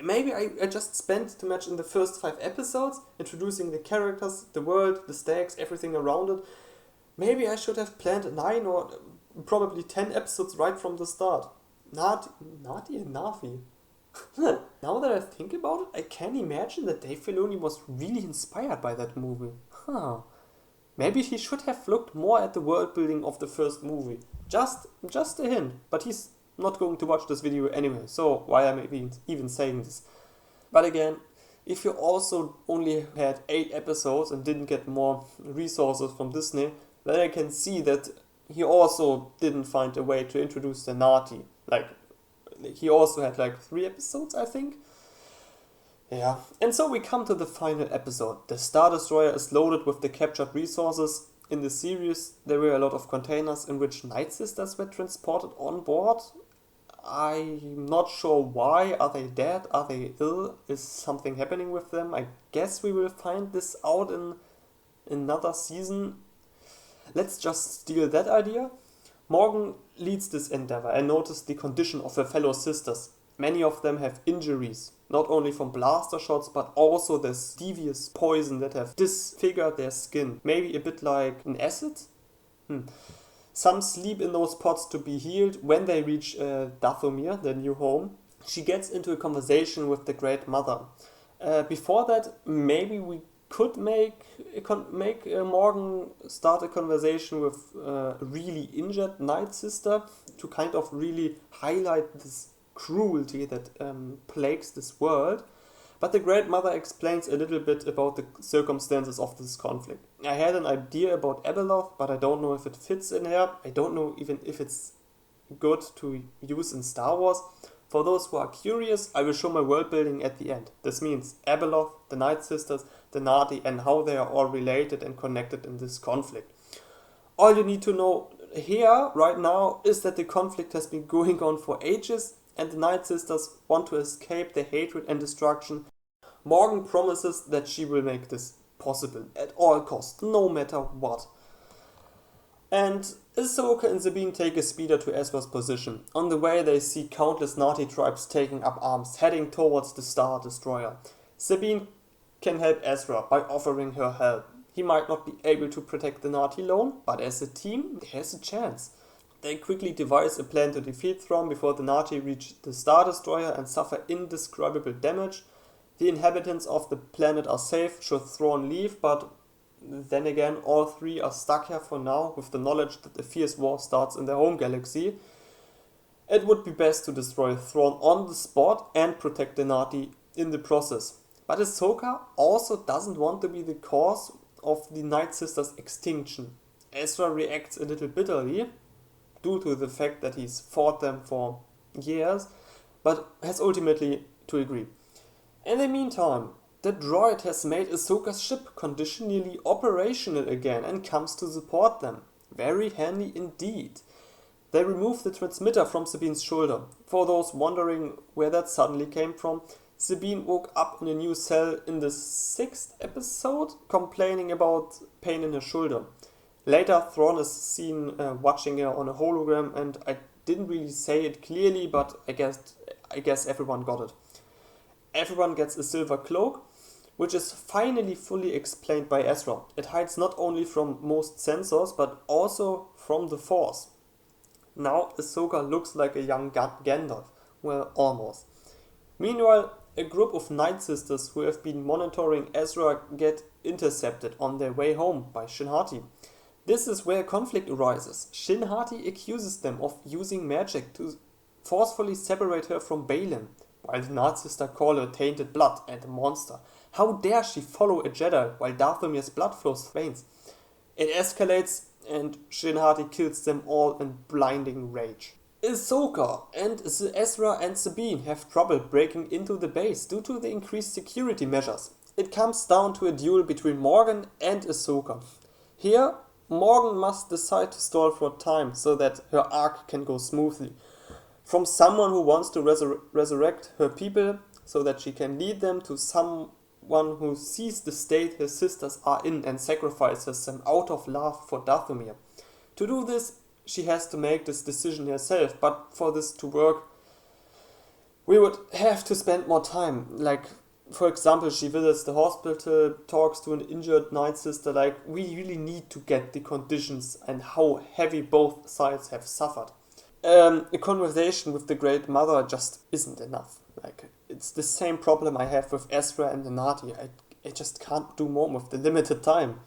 Maybe I just spent too much in the first 5 episodes, introducing the characters, the world, the stakes, everything around it. Maybe I should have planned 9 or probably 10 episodes right from the start. Na'ti and Na'vi. Now that I think about it, I can imagine that Dave Filoni was really inspired by that movie. Maybe he should have looked more at the world building of the first movie. Just a hint, but he's not going to watch this video anyway, so why am I even saying this? But again, if you also only had 8 episodes and didn't get more resources from Disney, then I can see that he also didn't find a way to introduce the Na'ti. Like, he also had like 3 episodes, I think. Yeah, and so we come to the final episode. The Star Destroyer is loaded with the captured resources. In the series, there were a lot of containers in which Night Sisters were transported on board. I'm not sure why. Are they dead? Are they ill? Is something happening with them? I guess we will find this out in another season. Let's just steal that idea. Morgan leads this endeavor and notices the condition of her fellow sisters. Many of them have injuries, not only from blaster shots, but also this devious poison that have disfigured their skin. Maybe a bit like an acid? Some sleep in those pots to be healed when they reach Dathomir, their new home. She gets into a conversation with the Great Mother. Before that, maybe we could make Morgan start a conversation with a really injured Night Sister to kind of really highlight this cruelty that plagues this world. But the Great Mother explains a little bit about the circumstances of this conflict. I had an idea about Abeloth, but I don't know if it fits in here. I don't know even if it's good to use in Star Wars. For those who are curious, I will show my world building at the end. This means Abeloth, the Night Sisters, the Na'vi, and how they are all related and connected in this conflict. All you need to know here, right now, is that the conflict has been going on for ages, and the Night Sisters want to escape the hatred and destruction. Morgan promises that she will make this possible at all costs, no matter what. And Ahsoka and Sabine take a speeder to Ezra's position. On the way they see countless Na'vi tribes taking up arms, heading towards the Star Destroyer. Sabine can help Ezra by offering her help. He might not be able to protect the Na'vi alone, but as a team, there's a chance. They quickly devise a plan to defeat Thrawn before the Na'vi reach the Star Destroyer and suffer indescribable damage. The inhabitants of the planet are safe should Thrawn leave, but then again all three are stuck here for now with the knowledge that a fierce war starts in their home galaxy. It would be best to destroy Thrawn on the spot and protect the Na'vi in the process. But Ahsoka also doesn't want to be the cause of the Night Sisters' extinction. Ezra reacts a little bitterly, due to the fact that he's fought them for years, but has ultimately to agree. In the meantime, the droid has made Ahsoka's ship conditionally operational again and comes to support them. Very handy indeed. They remove the transmitter from Sabine's shoulder. For those wondering where that suddenly came from, Sabine woke up in a new cell in the 6th episode, complaining about pain in her shoulder. Later, Thrawn is seen watching her on a hologram, and I didn't really say it clearly, but I guess everyone got it. Everyone gets a silver cloak, which is finally fully explained by Ezra. It hides not only from most sensors, but also from the Force. Now Ahsoka looks like a young Gandalf. Well, almost. Meanwhile, a group of Night Sisters who have been monitoring Ezra get intercepted on their way home by Shin Hati. This is where conflict arises. Shin Hati accuses them of using magic to forcefully separate her from Balin, while the Night Sister call her tainted blood and a monster. How dare she follow a Jedi while Dathomir's blood flows veins? It escalates and Shin Hati kills them all in blinding rage. Ahsoka and Ezra and Sabine have trouble breaking into the base due to the increased security measures. It comes down to a duel between Morgan and Ahsoka. Here, Morgan must decide to stall for time so that her arc can go smoothly. From someone who wants to resurrect her people so that she can lead them, to someone who sees the state her sisters are in and sacrifices them out of love for Dathomir. To do this, she has to make this decision herself, but for this to work, we would have to spend more time. Like, for example, she visits the hospital, talks to an injured Night Sister. Like, we really need to get the conditions and how heavy both sides have suffered. A conversation with the Great Mother just isn't enough. Like, it's the same problem I have with Ezra and the Na'vi. I just can't do more with the limited time.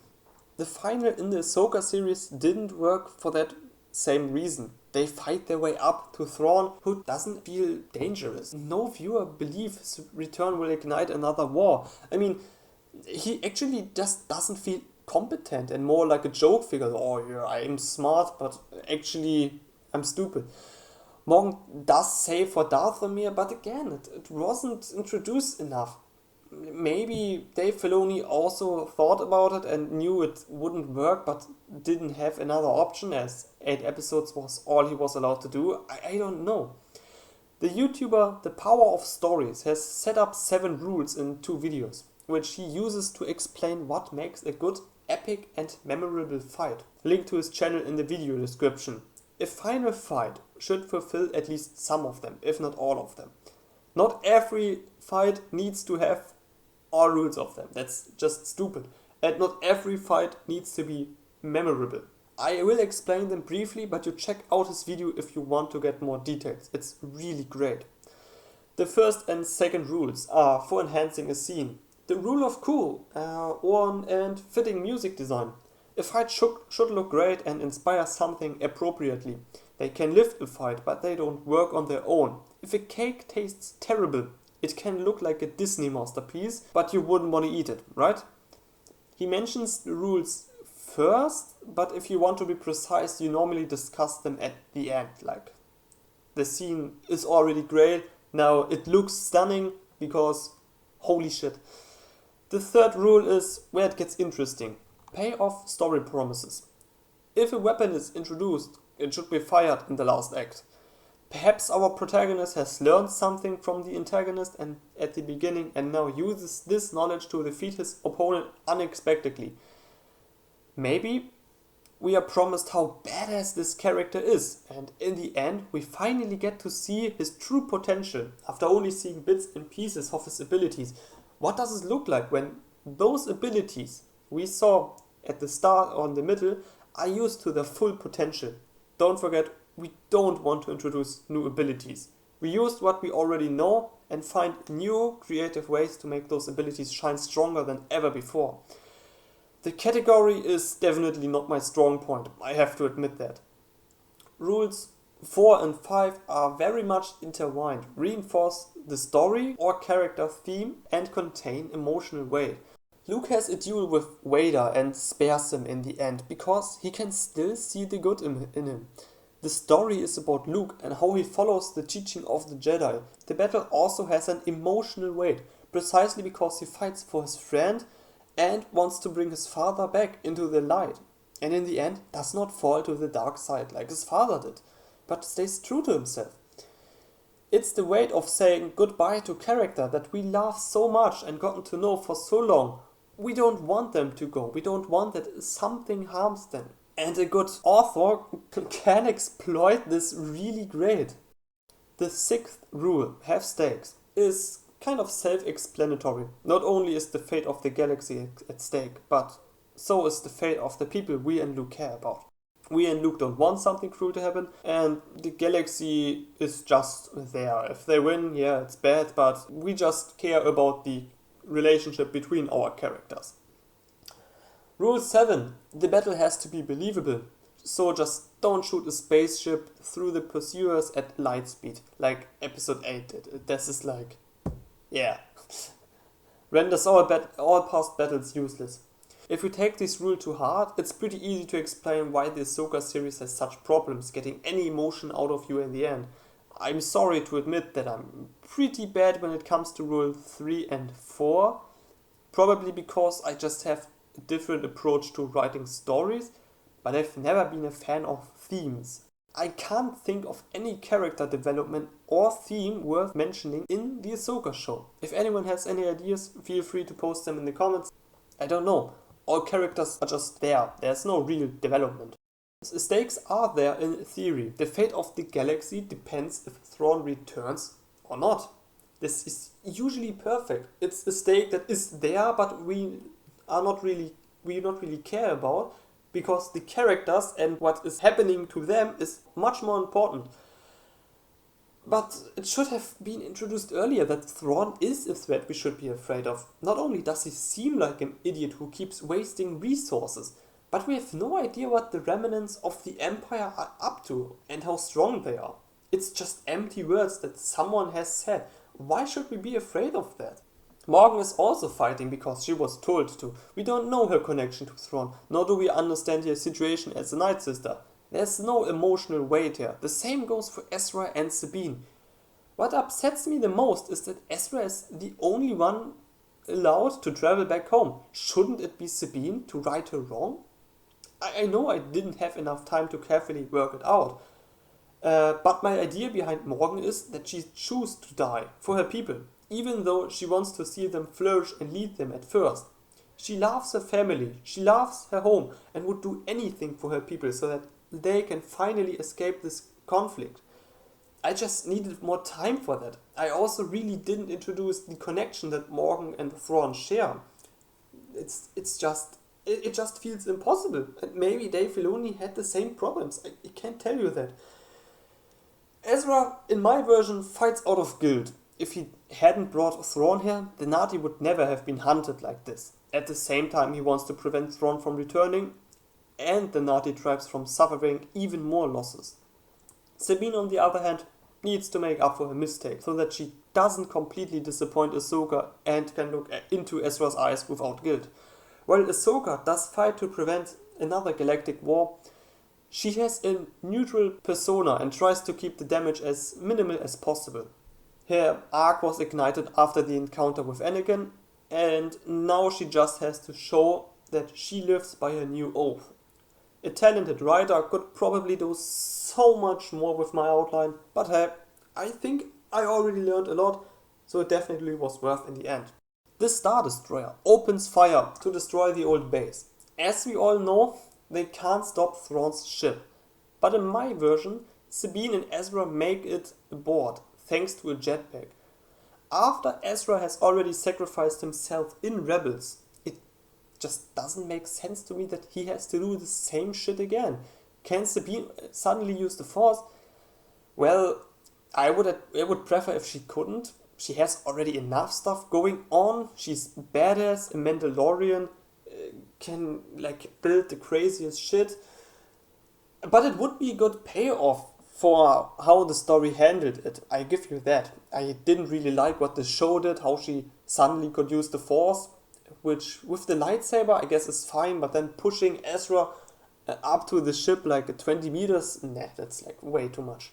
The final in the Ahsoka series didn't work for that same reason. They fight their way up to Thrawn, who doesn't feel dangerous. No viewer believes his return will ignite another war. I mean, he actually just doesn't feel competent and more like a joke figure. Oh yeah, I'm smart, but actually I'm stupid. Morgan does save for Dathomir, but again, it wasn't introduced enough. maybe Dave Filoni also thought about it and knew it wouldn't work, but didn't have another option, as 8 episodes was all he was allowed to do. I don't know. The YouTuber The Power of Stories has set up 7 rules in 2 videos, which he uses to explain what makes a good, epic and memorable fight. Link to his channel in the video description. A final fight should fulfill at least some of them, if not all of them. Not every fight needs to have all rules of them. That's just stupid. And not every fight needs to be memorable. I will explain them briefly, but you check out his video if you want to get more details. It's really great. The first and second rules are for enhancing a scene. The rule of cool, on and fitting music design. A fight should look great and inspire something appropriately. They can lift a fight, but they don't work on their own. If a cake tastes terrible, it can look like a Disney masterpiece, but you wouldn't want to eat it, right? He mentions the rules first, but if you want to be precise, you normally discuss them at the end. Like, the scene is already great, now it looks stunning because holy shit. The third rule is where it gets interesting. Pay off story promises. If a weapon is introduced, it should be fired in the last act. Perhaps our protagonist has learned something from the antagonist and at the beginning and now uses this knowledge to defeat his opponent unexpectedly. Maybe we are promised how badass this character is, and in the end we finally get to see his true potential after only seeing bits and pieces of his abilities. What does it look like when those abilities we saw at the start or in the middle are used to their full potential? Don't forget, we don't want to introduce new abilities. We used what we already know and find new creative ways to make those abilities shine stronger than ever before. The category is definitely not my strong point, I have to admit that. Rules 4 and 5 are very much intertwined, reinforce the story or character theme and contain emotional weight. Luke has a duel with Vader and spares him in the end because he can still see the good in him. The story is about Luke and how he follows the teaching of the Jedi. The battle also has an emotional weight, precisely because he fights for his friend and wants to bring his father back into the light. And in the end does not fall to the dark side like his father did, but stays true to himself. It's the weight of saying goodbye to character that we love so much and gotten to know for so long. We don't want them to go. We don't want that something harms them. And a good author can exploit this really great. The 6th rule, have stakes, is kind of self-explanatory. Not only is the fate of the galaxy at stake, but so is the fate of the people we and Luke care about. We and Luke don't want something cruel to happen, and the galaxy is just there. If they win, yeah, it's bad, but we just care about the relationship between our characters. Rule 7. The battle has to be believable. So just don't shoot a spaceship through the pursuers at light speed, like episode 8 did. This is like, yeah. Renders all past battles useless. If we take this rule to heart, it's pretty easy to explain why the Ahsoka series has such problems getting any emotion out of you in the end. I'm sorry to admit that I'm pretty bad when it comes to rule 3 and 4, probably because I just have a different approach to writing stories, but I've never been a fan of themes. I can't think of any character development or theme worth mentioning in the Ahsoka show. If anyone has any ideas, feel free to post them in the comments. I don't know. All characters are just there. There's no real development. The stakes are there in theory. The fate of the galaxy depends if Thrawn returns or not. This is usually perfect. It's a stake that is there, but we not really care about, because the characters and what is happening to them is much more important. But it should have been introduced earlier that Thrawn is a threat we should be afraid of. Not only does he seem like an idiot who keeps wasting resources, but we have no idea what the remnants of the Empire are up to and how strong they are. It's just empty words that someone has said. Why should we be afraid of that? Morgan is also fighting because she was told to. We don't know her connection to Thrawn, nor do we understand her situation as a Night Sister. There's no emotional weight here. The same goes for Ezra and Sabine. What upsets me the most is that Ezra is the only one allowed to travel back home. Shouldn't it be Sabine to right her wrong? I know I didn't have enough time to carefully work it out. But my idea behind Morgan is that she chooses to die for her people, even though she wants to see them flourish and lead them at first. She loves her family, she loves her home, and would do anything for her people so that they can finally escape this conflict. I just needed more time for that. I also really didn't introduce the connection that Morgan and Thrawn share. It just feels impossible. And maybe Dave Filoni had the same problems. I can't tell you that. Ezra, in my version, fights out of guilt. If he hadn't brought Thrawn here, the Na'vi would never have been hunted like this. At the same time, he wants to prevent Thrawn from returning and the Na'vi tribes from suffering even more losses. Sabine, on the other hand, needs to make up for her mistake so that she doesn't completely disappoint Ahsoka and can look into Ezra's eyes without guilt. While Ahsoka does fight to prevent another galactic war, she has a neutral persona and tries to keep the damage as minimal as possible. Her arc was ignited after the encounter with Anakin, and now she just has to show that she lives by her new oath. A talented writer could probably do so much more with my outline, but hey, I think I already learned a lot, so it definitely was worth in the end. The Star Destroyer opens fire to destroy the old base. As we all know, they can't stop Thrawn's ship, but in my version, Sabine and Ezra make it aboard thanks to a jetpack. After Ezra has already sacrificed himself in Rebels, it just doesn't make sense to me that he has to do the same shit again. Can Sabine suddenly use the Force? Well, I would prefer if she couldn't. She has already enough stuff going on. She's badass, a Mandalorian, can build the craziest shit. But it would be a good payoff for how the story handled it. I give you that. I didn't really like what the show did, how she suddenly could use the Force, which with the lightsaber I guess is fine, but then pushing Ezra up to the ship 20 meters, nah, that's way too much.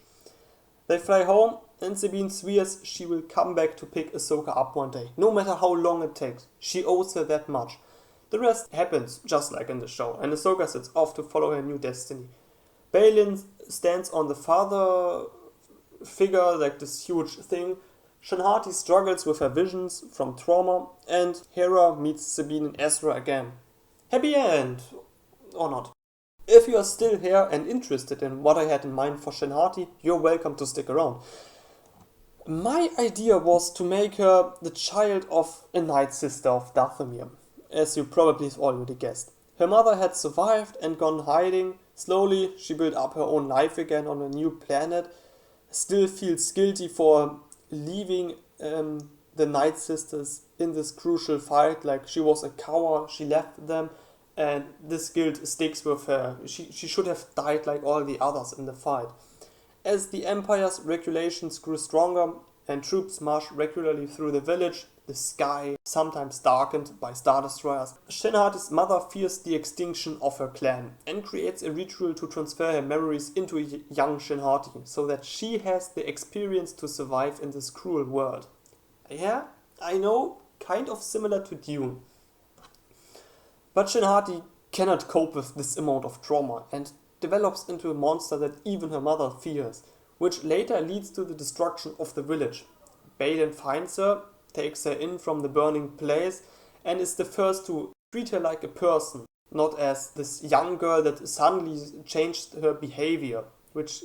They fly home and Sabine swears she will come back to pick Ahsoka up one day, no matter how long it takes. She owes her that much. The rest happens just like in the show, and Ahsoka sets off to follow her new destiny. Baylan stands on the father figure, this huge thing. Shin-Hati struggles with her visions from trauma, and Hera meets Sabine and Ezra again. Happy end! Or not. If you are still here and interested in what I had in mind for Shin-Hati, you're welcome to stick around. My idea was to make her the child of a Night Sister of Dathomir, as you probably already guessed. Her mother had survived and gone hiding. Slowly, she built up her own life again on a new planet. Still feels guilty for leaving the Night Sisters in this crucial fight. She was a coward, she left them, and this guilt sticks with her. She should have died like all the others in the fight. As the Empire's regulations grew stronger and troops marched regularly through the village, the sky sometimes darkened by Star Destroyers, Shin-Hati's mother fears the extinction of her clan and creates a ritual to transfer her memories into a young Shin-Hati so that she has the experience to survive in this cruel world. Yeah, I know, kind of similar to Dune. But Shin-Hati cannot cope with this amount of trauma and develops into a monster that even her mother fears, which later leads to the destruction of the village. Baylan finds her, takes her in from the burning place, and is the first to treat her like a person, not as this young girl that suddenly changed her behavior, which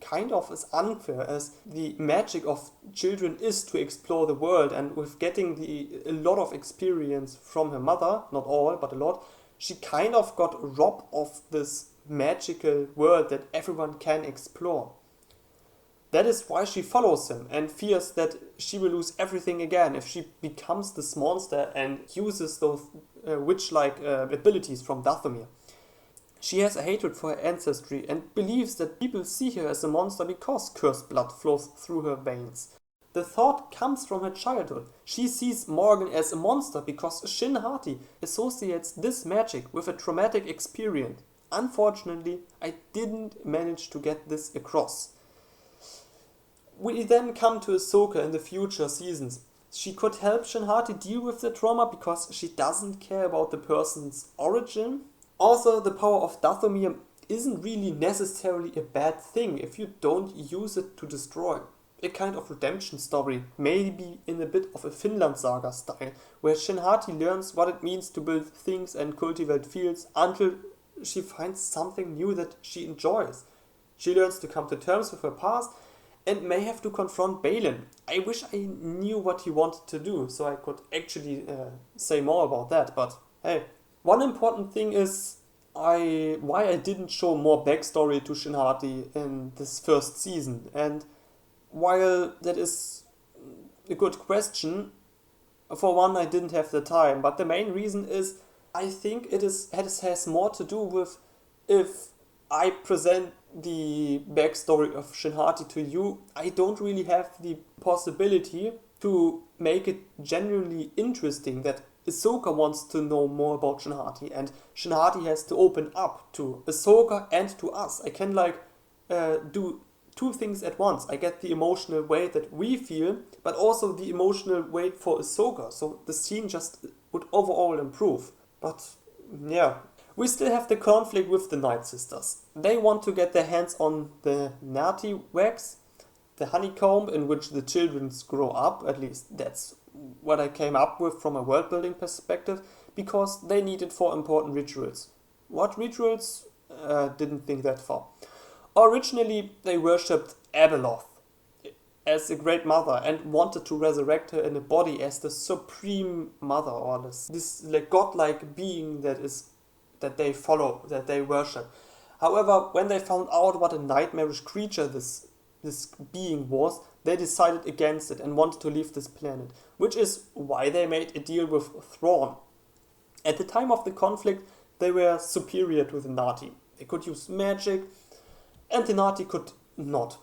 kind of is unfair, as the magic of children is to explore the world, and with getting a lot of experience from her mother, not all, but a lot, she kind of got robbed of this magical world that everyone can explore. That is why she follows him and fears that she will lose everything again if she becomes this monster and uses those witch-like abilities from Dathomir. She has a hatred for her ancestry and believes that people see her as a monster because cursed blood flows through her veins. The thought comes from her childhood. She sees Morgan as a monster because Shin-Hati associates this magic with a traumatic experience. Unfortunately, I didn't manage to get this across. We then come to Ahsoka in the future seasons. She could help Shinhati deal with the trauma because she doesn't care about the person's origin. Also, the power of Dathomir isn't really necessarily a bad thing if you don't use it to destroy. A kind of redemption story, maybe in a bit of a Finland saga style, where Shinhati learns what it means to build things and cultivate fields until she finds something new that she enjoys. She learns to come to terms with her past and may have to confront Balin. I wish I knew what he wanted to do, so I could actually say more about that, but hey. One important thing is why I didn't show more backstory to Shinhati in this first season, and while that is a good question, for one I didn't have the time, but the main reason is I think it has more to do with if I present the backstory of Shinhati to you, I don't really have the possibility to make it genuinely interesting that Ahsoka wants to know more about Shinhati and Shinhati has to open up to Ahsoka and to us. I can do two things at once. I get the emotional weight that we feel, but also the emotional weight for Ahsoka, so the scene just would overall improve. But yeah, we still have the conflict with the Night Sisters. They want to get their hands on the Nati wax, the honeycomb in which the children grow up, at least that's what I came up with from a world building perspective, because they need it for important rituals. What rituals? Didn't think that far. Originally, they worshipped Abeloth as a great mother and wanted to resurrect her in a body as the supreme mother, or this godlike being that they follow, that they worship. However, when they found out what a nightmarish creature this being was, they decided against it and wanted to leave this planet, which is why they made a deal with Thrawn. At the time of the conflict, they were superior to the Nati. They could use magic, and the Nati could not.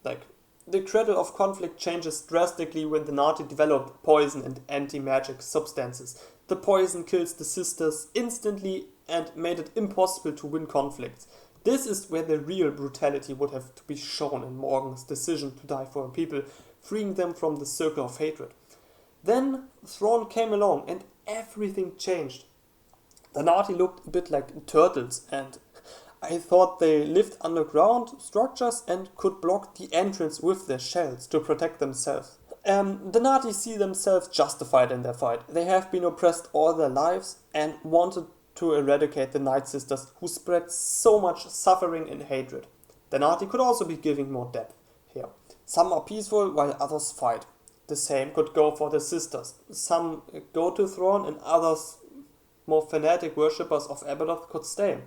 The cradle of conflict changes drastically when the Nati develop poison and anti-magic substances. The poison kills the sisters instantly and made it impossible to win conflicts. This is where the real brutality would have to be shown in Morgan's decision to die for her people, freeing them from the circle of hatred. Then Thrawn came along and everything changed. The Nati looked a bit like turtles, and I thought they lived underground structures and could block the entrance with their shells to protect themselves. The Nati see themselves justified in their fight. They have been oppressed all their lives and wanted to eradicate the Night Sisters, who spread so much suffering and hatred. The Nati could also be giving more depth here. Some are peaceful while others fight. The same could go for the sisters. Some go to Thrawn and others, more fanatic worshippers of Abeloth, could stay.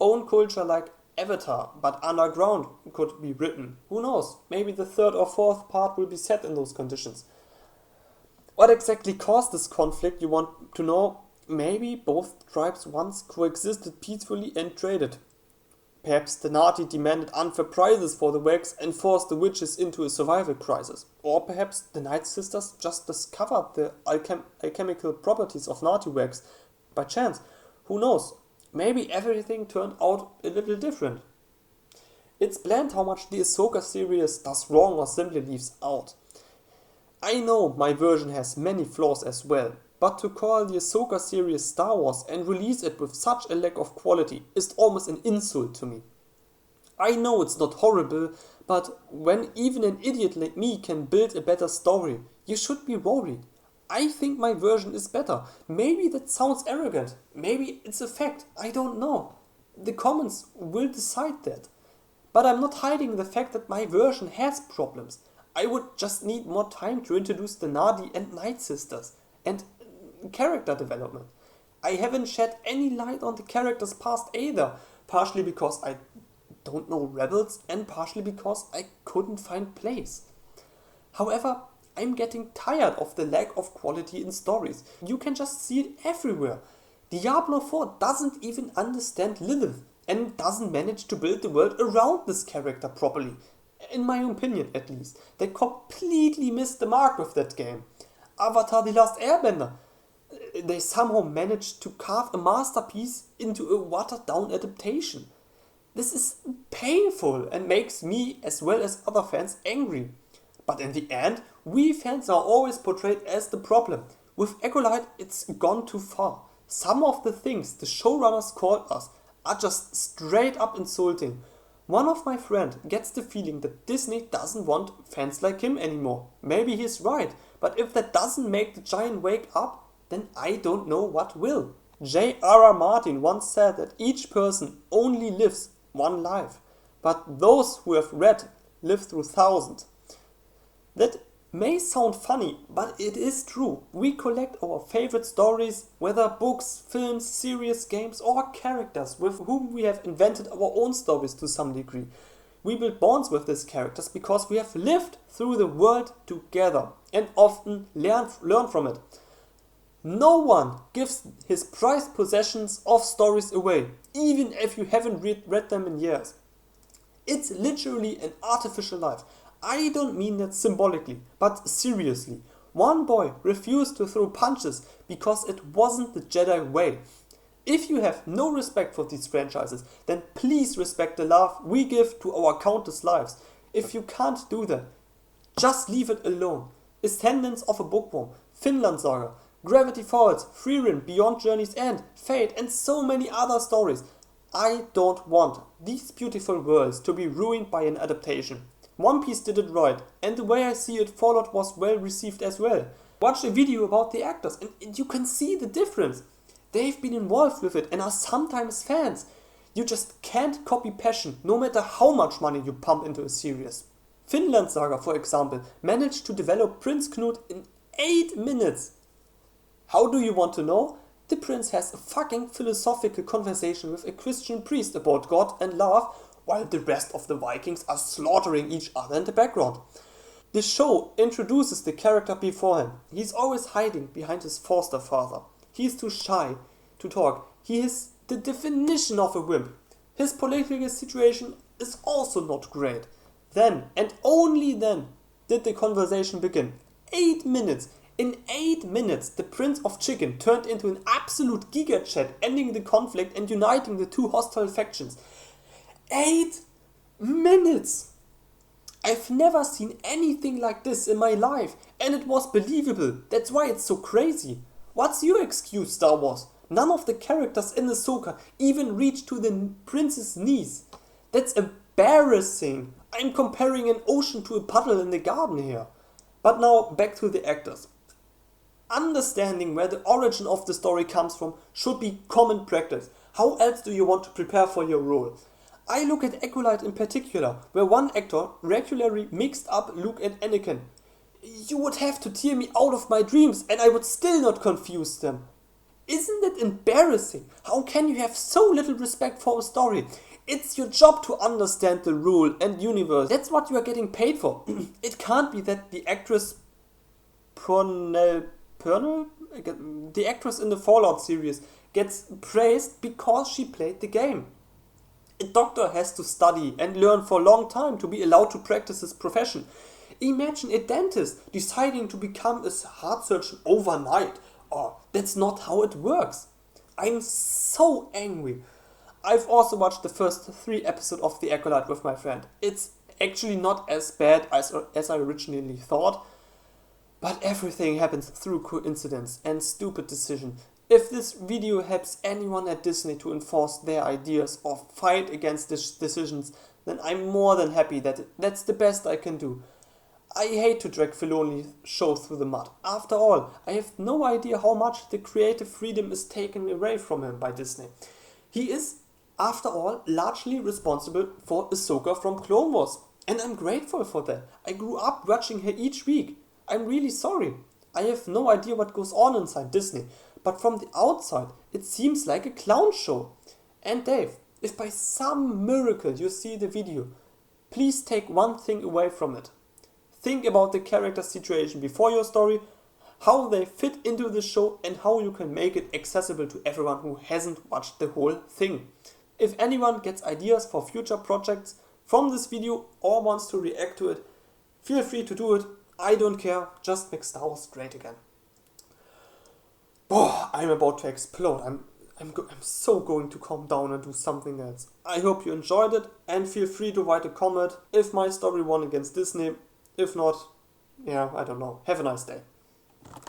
Own culture like Avatar, but underground, could be written. Who knows? Maybe the third or fourth part will be set in those conditions. What exactly caused this conflict, you want to know? Maybe both tribes once coexisted peacefully and traded. Perhaps the Nati demanded unfair prices for the wax and forced the witches into a survival crisis. Or perhaps the Night Sisters just discovered the alchemical properties of Nati wax by chance. Who knows? Maybe everything turned out a little different. It's bland how much the Ahsoka series does wrong or simply leaves out. I know my version has many flaws as well, but to call the Ahsoka series Star Wars and release it with such a lack of quality is almost an insult to me. I know it's not horrible, but when even an idiot like me can build a better story, you should be worried. I think my version is better. Maybe that sounds arrogant. Maybe it's a fact. I don't know. The comments will decide that. But I'm not hiding the fact that my version has problems. I would just need more time to introduce the Nadi and Night Sisters and character development. I haven't shed any light on the characters' past either, partially because I don't know Rebels and partially because I couldn't find place. However, I'm getting tired of the lack of quality in stories. You can just see it everywhere. Diablo 4 doesn't even understand Lilith and doesn't manage to build the world around this character properly. In my opinion, at least. They completely missed the mark with that game. Avatar: The Last Airbender. They somehow managed to carve a masterpiece into a watered-down adaptation. This is painful and makes me, as well as other fans, angry. But in the end, We fans are always portrayed as the problem. With Acolyte, it's gone too far. Some of the things the showrunners called us are just straight up insulting. One of my friends gets the feeling that Disney doesn't want fans like him anymore. Maybe he's right, but if that doesn't make the giant wake up, then I don't know what will. J.R.R. Martin once said that each person only lives one life, but those who have read live through thousands. That may sound funny, but it is true. We collect our favorite stories, whether books, films, series, games, or characters with whom we have invented our own stories to some degree. We build bonds with these characters because we have lived through the world together and often learn from it. No one gives his prized possessions of stories away, even if you haven't read them in years. It's literally an artificial life. I don't mean that symbolically, but seriously. One boy refused to throw punches because it wasn't the Jedi way. If you have no respect for these franchises, then please respect the love we give to our countless lives. If you can't do that, just leave it alone. Ascendance of a Bookworm, Finland Saga, Gravity Falls, Freerin, Beyond Journey's End, Fate, and so many other stories. I don't want these beautiful worlds to be ruined by an adaptation. One Piece did it right, and the way I see it, Fallout was well received as well. Watch a video about the actors and you can see the difference. They've been involved with it and are sometimes fans. You just can't copy passion, no matter how much money you pump into a series. Finland Saga, for example, managed to develop Prince Knut in 8 minutes. How do you want to know? The prince has a fucking philosophical conversation with a Christian priest about God and love, while the rest of the Vikings are slaughtering each other in the background. The show introduces the character beforehand. He's always hiding behind his foster father. He's too shy to talk. He is the definition of a wimp. His political situation is also not great. Then, and only then, did the conversation begin. 8 minutes. In 8 minutes, the Prince of Chicken turned into an absolute gigachat, ending the conflict and uniting the two hostile factions. 8 minutes! I've never seen anything like this in my life, and it was believable. That's why it's so crazy. What's your excuse, Star Wars? None of the characters in Ahsoka even reach to the prince's knees. That's embarrassing. I'm comparing an ocean to a puddle in the garden here. But now back to the actors. Understanding where the origin of the story comes from should be common practice. How else do you want to prepare for your role? I look at Acolyte in particular, where one actor regularly mixed up Luke and Anakin. You would have to tear me out of my dreams and I would still not confuse them. Isn't it embarrassing? How can you have so little respect for a story? It's your job to understand the rule and universe. That's what you are getting paid for. It can't be that the actress the actress in the Fallout series gets praised because she played the game. A doctor has to study and learn for a long time to be allowed to practice his profession. Imagine a dentist deciding to become a heart surgeon overnight. Oh, that's not how it works. I'm so angry. I've also watched the first 3 episodes of The Acolyte with my friend. It's actually not as bad as I originally thought, but everything happens through coincidence and stupid decision. If this video helps anyone at Disney to enforce their ideas or fight against these decisions, then I'm more than happy that's the best I can do. I hate to drag Filoni's show through the mud. After all, I have no idea how much the creative freedom is taken away from him by Disney. He is, after all, largely responsible for Ahsoka from Clone Wars, and I'm grateful for that. I grew up watching her each week. I'm really sorry. I have no idea what goes on inside Disney, but from the outside, it seems like a clown show. And Dave, if by some miracle you see the video, please take one thing away from it. Think about the character situation before your story, how they fit into the show, and how you can make it accessible to everyone who hasn't watched the whole thing. If anyone gets ideas for future projects from this video or wants to react to it, feel free to do it. I don't care, just make Star Wars great again. I'm about to explode. I'm so going to calm down and do something else. I hope you enjoyed it and feel free to write a comment if my story won against Disney. If not, Yeah, I don't know. Have a nice day.